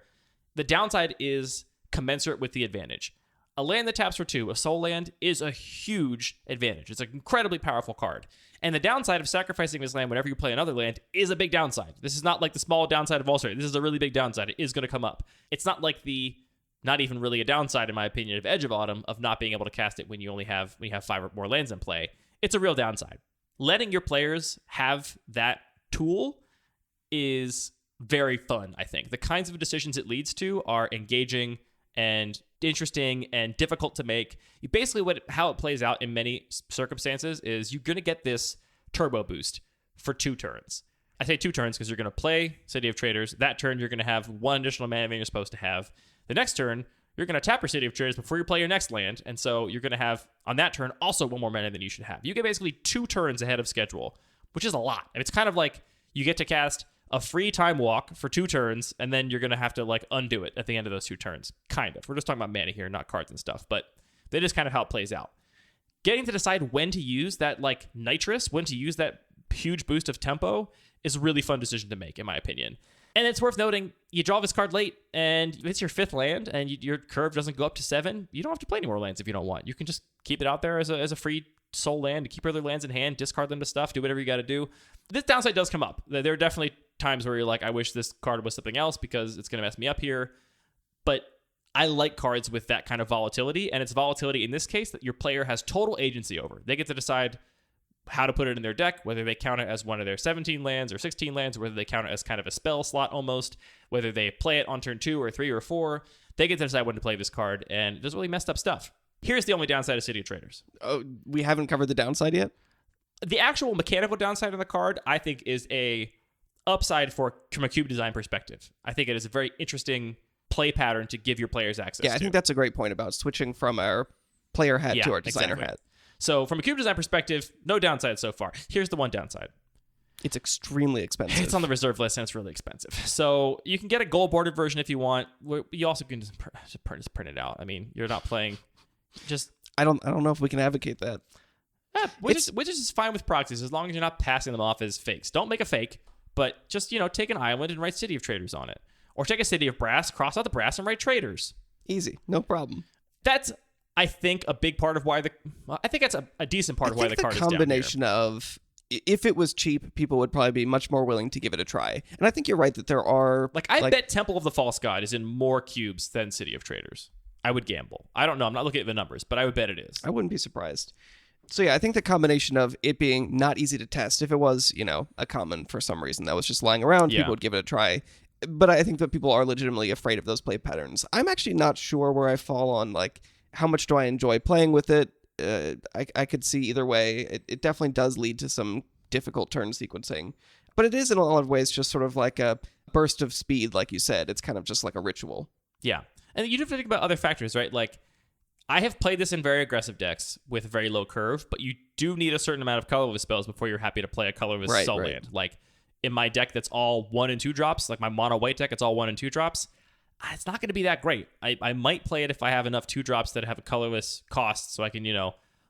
the downside is commensurate with the advantage. A land that taps for 2, a soul land, is a huge advantage. It's an incredibly powerful card. And the downside of sacrificing this land whenever you play another land is a big downside. This is not like the small downside of Ulcerate. This is a really big downside. It is going to come up. It's not like not even really a downside, in my opinion, of Edge of Autumn, of not being able to cast it when you have 5 or more lands in play. It's a real downside. Letting your players have that tool is very fun, I think. The kinds of decisions it leads to are engaging and interesting and difficult to make. You basically, how it plays out in many circumstances is you're going to get this turbo boost for 2 turns. I say 2 turns because you're going to play City of Traitors. That turn, you're going to have 1 additional mana than you're supposed to have. The next turn, you're going to tap your City of Traitors before you play your next land, and so you're going to have, on that turn, also 1 more mana than you should have. You get basically 2 turns ahead of schedule, which is a lot. And it's kind of like you get to cast a free time walk for 2 turns, and then you're going to have to undo it at the end of those 2 turns. Kind of. We're just talking about mana here, not cards and stuff, but that is kind of how it plays out. Getting to decide when to use that nitrous, when to use that huge boost of tempo is a really fun decision to make, in my opinion. And it's worth noting, you draw this card late, and it's your 5th land, and your curve doesn't go up to 7. You don't have to play any more lands if you don't want. You can just keep it out there as a free soul land to keep your other lands in hand, discard them to stuff, do whatever you got to do. This downside does come up. There are definitely times where you're like, I wish this card was something else because it's going to mess me up here. But I like cards with that kind of volatility, and it's volatility in this case that your player has total agency over. They get to decide how to put it in their deck, whether they count it as one of their 17 lands or 16 lands, or whether they count it as kind of a spell slot almost, whether they play it on turn 2 or 3 or 4. They get to decide when to play this card, and there's really messed up stuff. Here's the only downside of City of Traitors. Oh, we haven't covered the downside yet? The actual mechanical downside of the card, I think, is a upside from a cube design perspective. I think it is a very interesting play pattern to give your players access to. Yeah, I think that's a great point about switching from our player hat to our designer hat. So from a cube design perspective, no downside so far. Here's the one downside. It's extremely expensive. It's on the reserve list, and it's really expensive. So you can get a gold-bordered version if you want. You also can just print it out. I mean, you're not playing... I don't know if we can advocate that. Wizards is fine with proxies as long as you're not passing them off as fakes. Don't make a fake, but just, take an island and write City of Traitors on it. Or take a City of Brass, cross out the brass, and write Traitors. Easy. No problem. That's... I think a big part of why I think that's a decent part of why the card is down here. The combination of, if it was cheap, people would probably be much more willing to give it a try. And I think you're right that there are... I bet Temple of the False God is in more cubes than City of Traitors. I would gamble. I don't know. I'm not looking at the numbers, but I would bet it is. I wouldn't be surprised. So yeah, I think the combination of it being not easy to test, if it was, a common for some reason that was just lying around, people would give it a try. But I think that people are legitimately afraid of those play patterns. I'm actually not sure where I fall on, how much do I enjoy playing with it? I could see either way. It definitely does lead to some difficult turn sequencing. But it is in a lot of ways just sort of like a burst of speed, like you said. It's kind of just like a ritual. Yeah. And you have to think about other factors, right? I have played this in very aggressive decks with very low curve, but you do need a certain amount of colorless spells before you're happy to play a colorless soul land. In my deck that's all 1 and 2 drops, like my mono white deck, it's all 1 and 2 drops. It's not going to be that great. I might play it if I have enough 2 drops that have a colorless cost, so I can,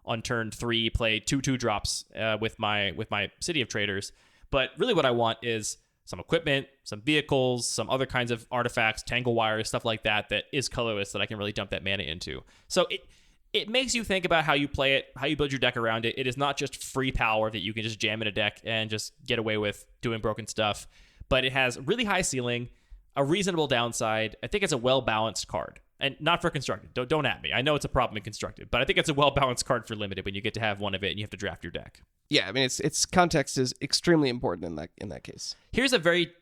on turn 3 play 2 drops with my City of Traitors. But really what I want is some equipment, some vehicles, some other kinds of artifacts, tangle wires, stuff like that is colorless that I can really dump that mana into. So it makes you think about how you play it, how you build your deck around it. It is not just free power that you can just jam in a deck and just get away with doing broken stuff, but it has really high ceiling, a reasonable downside. I think it's a well-balanced card. And not for constructed. Don't at me. I know it's a problem in constructed, but I think it's a well-balanced card for limited when you get to have one of it and you have to draft your deck. Yeah, I mean, it's context is extremely important in that case. Here's a very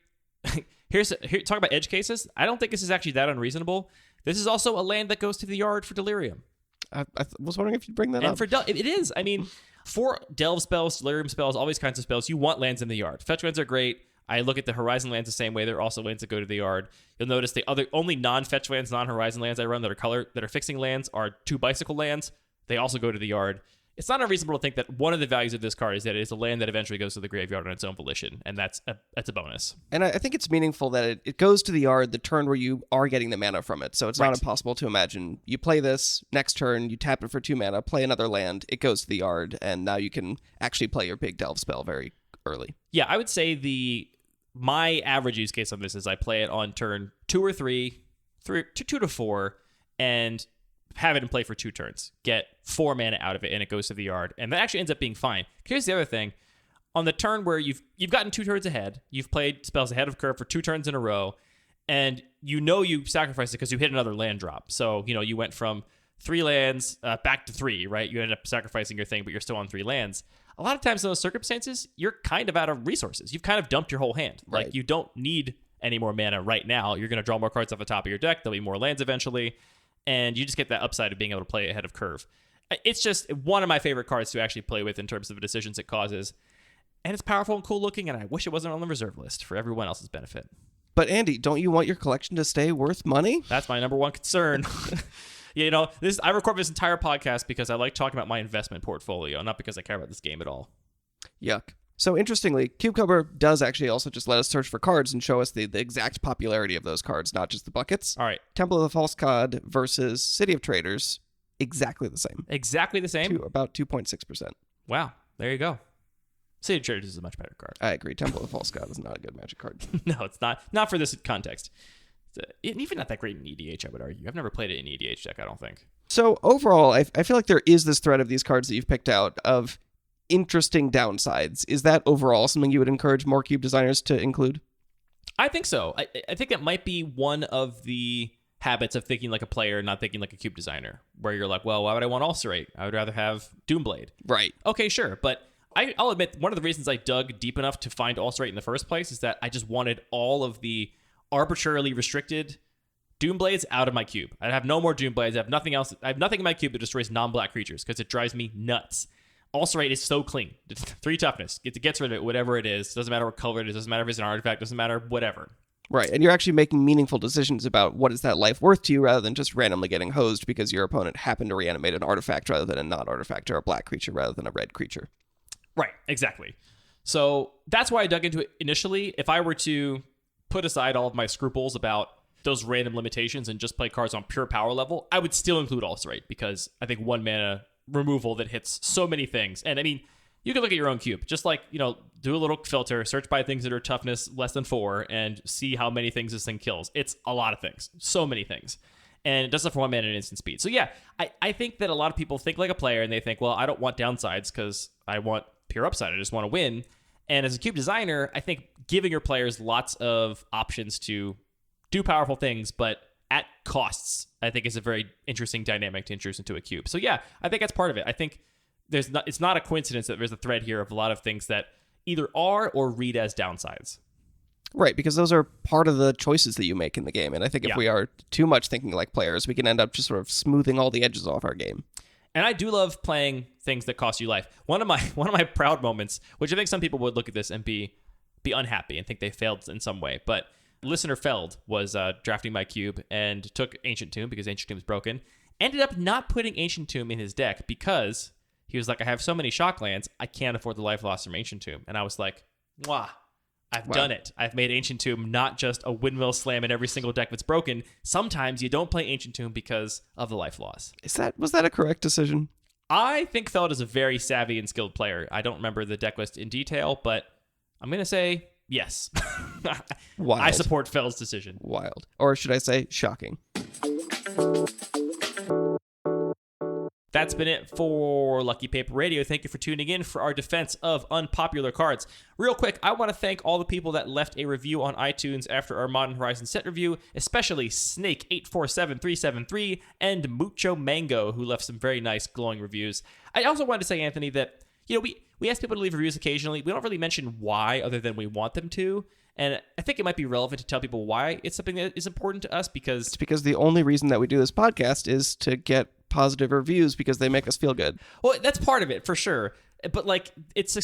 talk about edge cases. I don't think this is actually that unreasonable. This is also a land that goes to the yard for Delirium. I was wondering if you'd bring that and up. For it is. I mean, for Delve spells, Delirium spells, all these kinds of spells, you want lands in the yard. Fetch lands are great. I look at the Horizon lands the same way. There are also lands that go to the yard. You'll notice the only non-fetch lands, non-Horizon lands I run that are fixing lands are 2 bicycle lands. They also go to the yard. It's not unreasonable to think that one of the values of this card is that it is a land that eventually goes to the graveyard on its own volition, and that's a bonus. And I think it's meaningful that it goes to the yard the turn where you are getting the mana from it. So it's not impossible to imagine. You play this, next turn, you tap it for 2 mana, play another land, it goes to the yard, and now you can actually play your big Delve spell very early. Yeah, I would say my average use case on this is I play it on turn 2 or 3, 2 to 4, and have it in play for 2 turns, get 4 mana out of it, and it goes to the yard. And that actually ends up being fine. Here's the other thing. On the turn where you've gotten 2 turns ahead, you've played spells ahead of curve for 2 turns in a row, and you sacrificed it because you hit another land drop. So, you went from 3 lands back to 3, right? You ended up sacrificing your thing, but you're still on 3 lands. A lot of times in those circumstances, you're kind of out of resources. You've kind of dumped your whole hand. Right. Like, you don't need any more mana right now. You're going to draw more cards off the top of your deck. There'll be more lands eventually. And you just get that upside of being able to play ahead of curve. It's just one of my favorite cards to actually play with in terms of the decisions it causes. And it's powerful and cool looking, and I wish it wasn't on the reserve list for everyone else's benefit. But Andy, don't you want your collection to stay worth money? That's my number one concern. I record this entire podcast because I like talking about my investment portfolio, not because I care about this game at all. Yuck. So interestingly, Cube Cobra does actually also just let us search for cards and show us the exact popularity of those cards, not just the buckets. All right. Temple of the False God versus City of Traitors, exactly the same. Exactly the same? About 2.6%. Wow. There you go. City of Traitors is a much better card. I agree. Temple of the False God is not a good Magic card. No, it's not. Not for this context. It's even not that great in EDH, I would argue. I've never played it in EDH deck, I don't think. So overall, I feel like there is this thread of these cards that you've picked out of interesting downsides. Is that overall something you would encourage more cube designers to include? I think so. I think that might be one of the habits of thinking like a player, not thinking like a cube designer, where you're like, well, why would I want Ulcerate? I would rather have Doomblade. Right. Okay, sure. But I'll admit, one of the reasons I dug deep enough to find Ulcerate in the first place is that I just wanted all of the arbitrarily restricted Doomblades out of my cube. I have no more Doomblades. I have nothing else. I have nothing in my cube that destroys non-black creatures because it drives me nuts. Ulcerate is so clean. It's 3 toughness. It gets rid of it, whatever it is. Doesn't matter what color it is. Doesn't matter if it's an artifact. Doesn't matter whatever. Right, and you're actually making meaningful decisions about what is that life worth to you rather than just randomly getting hosed because your opponent happened to reanimate an artifact rather than a non-artifact or a black creature rather than a red creature. Right, exactly. So that's why I dug into it initially. If I were to put aside all of my scruples about those random limitations and just play cards on pure power level, I would still include Ulcerate because I think 1 mana removal that hits so many things. And I mean, you can look at your own cube, just like, do a little filter, search by things that are toughness less than 4 and see how many things this thing kills. It's a lot of things, so many things. And it does it for 1 mana and instant speed. So yeah, I think that a lot of people think like a player and they think, well, I don't want downsides because I want pure upside. I just want to win. And as a cube designer, I think giving your players lots of options to do powerful things, but at costs, I think is a very interesting dynamic to introduce into a cube. So yeah, I think that's part of it. I think it's not a coincidence that there's a thread here of a lot of things that either are or read as downsides. Right, because those are part of the choices that you make in the game. And I think if we are too much thinking like players, we can end up just sort of smoothing all the edges off our game. And I do love playing things that cost you life. One of my proud moments, which I think some people would look at this and be unhappy and think they failed in some way, but listener Feld was drafting my cube and took Ancient Tomb because Ancient Tomb is broken. Ended up not putting Ancient Tomb in his deck because he was like, I have so many shock lands, I can't afford the life loss from Ancient Tomb. And I was like, wow, I've done it. I've made Ancient Tomb not just a windmill slam in every single deck that's broken. Sometimes you don't play Ancient Tomb because of the life loss. Was that a correct decision? I think Feld is a very savvy and skilled player. I don't remember the deck list in detail, but I'm going to say yes. Wild. I support Feld's decision. Wild. Or should I say shocking. That's been it for Lucky Paper Radio. Thank you for tuning in for our defense of unpopular cards. Real quick, I want to thank all the people that left a review on iTunes after our Modern Horizons set review, especially Snake847373 and Mucho Mango, who left some very nice glowing reviews. I also wanted to say, Anthony, that we ask people to leave reviews occasionally. We don't really mention why other than we want them to. And I think it might be relevant to tell people why it's something that is important to us because... It's because the only reason that we do this podcast is to get positive reviews because they make us feel good. Well, that's part of it for sure. But like it's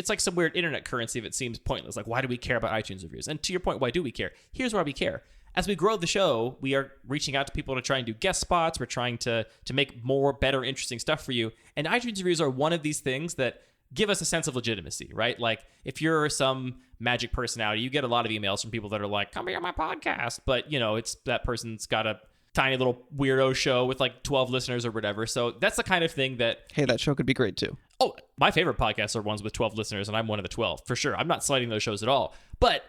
like some weird internet currency that seems pointless. Like, why do we care about iTunes reviews? And to your point, why do we care? Here's why we care. As we grow the show, we are reaching out to people to try and do guest spots. We're trying to make more, better, interesting stuff for you. And iTunes reviews are one of these things that give us a sense of legitimacy, right? Like, if you're some Magic personality, you get a lot of emails from people that are like, come be on my podcast. But, it's that person's got a tiny little weirdo show with like 12 listeners or whatever. So that's the kind of thing that... Hey, that show could be great too. Oh, my favorite podcasts are ones with 12 listeners, and I'm one of the 12, for sure. I'm not slighting those shows at all. But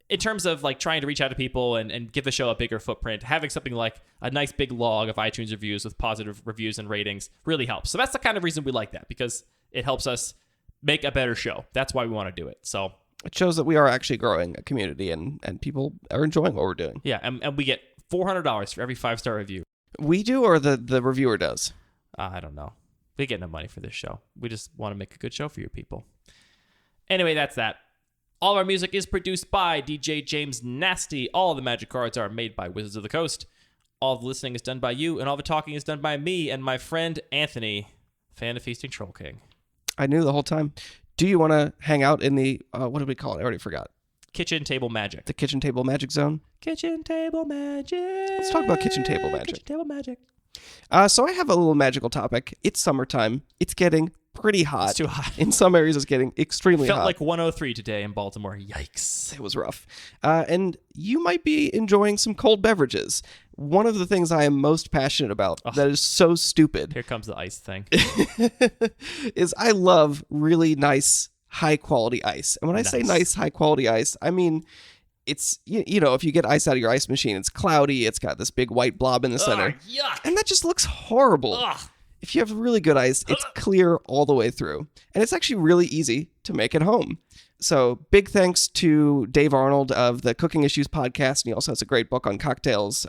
in terms of like trying to reach out to people and give the show a bigger footprint, having something like a nice big log of iTunes reviews with positive reviews and ratings really helps. So that's the kind of reason we like that, because it helps us make a better show. That's why we want to do it. So it shows that we are actually growing a community and people are enjoying what we're doing. Yeah, and we get $400 for every 5-star review. We do, or the reviewer does? I don't know. We get no money for this show. We just want to make a good show for you people. Anyway, that's that. All of our music is produced by DJ James Nasty. All of the Magic cards are made by Wizards of the Coast. All the listening is done by you, and all the talking is done by me and my friend Anthony, fan of Feasting Troll King. I knew the whole time. Do you want to hang out in the, what did we call it? I already forgot. Kitchen Table Magic. The Kitchen Table Magic Zone? Kitchen Table Magic. Let's talk about Kitchen Table Magic. Kitchen Table Magic. So I have a little magical topic. It's summertime. It's getting pretty hot. It's too hot. In some areas, it's getting extremely hot. Felt like 103 today in Baltimore. Yikes. It was rough. And you might be enjoying some cold beverages. One of the things I am most passionate about that is so stupid. Here comes the ice thing. is I love really nice, high-quality ice. And when I say nice, high-quality ice, I mean... It's, if you get ice out of your ice machine, it's cloudy, it's got this big white blob in the center. Yuck. And that just looks horrible. Ugh. If you have really good ice, it's clear all the way through. And it's actually really easy to make at home. So big thanks to Dave Arnold of the Cooking Issues podcast. And he also has a great book on cocktails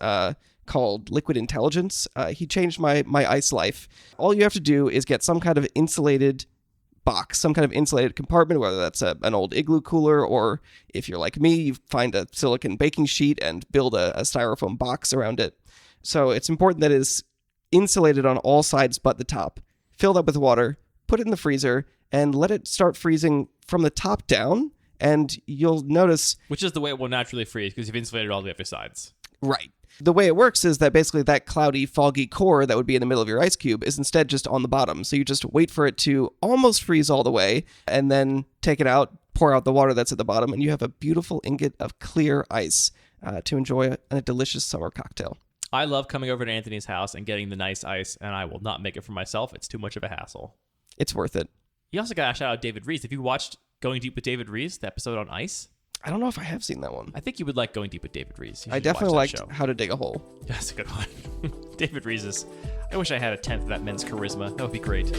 called Liquid Intelligence. He changed my ice life. All you have to do is get some kind of insulated box, some kind of insulated compartment, whether that's an old igloo cooler, or if you're like me, you find a silicone baking sheet and build a styrofoam box around it. So it's important that it is insulated on all sides but the top, filled up with water, put it in the freezer, and let it start freezing from the top down, and you'll notice... Which is the way it will naturally freeze, because you've insulated all the other sides. Right. The way it works is that basically that cloudy, foggy core that would be in the middle of your ice cube is instead just on the bottom. So you just wait for it to almost freeze all the way and then take it out, pour out the water that's at the bottom, and you have a beautiful ingot of clear ice to enjoy a delicious summer cocktail. I love coming over to Anthony's house and getting the nice ice, and I will not make it for myself. It's too much of a hassle. It's worth it. You also got to shout out David Rees. Have you watched Going Deep with David Rees, the episode on ice? I don't know if I have seen that one. I think you would like Going Deep with David Rees. I definitely liked How to Dig a Hole. That's a good one. David Rees is... I wish I had a tenth of that man's charisma. That would be great.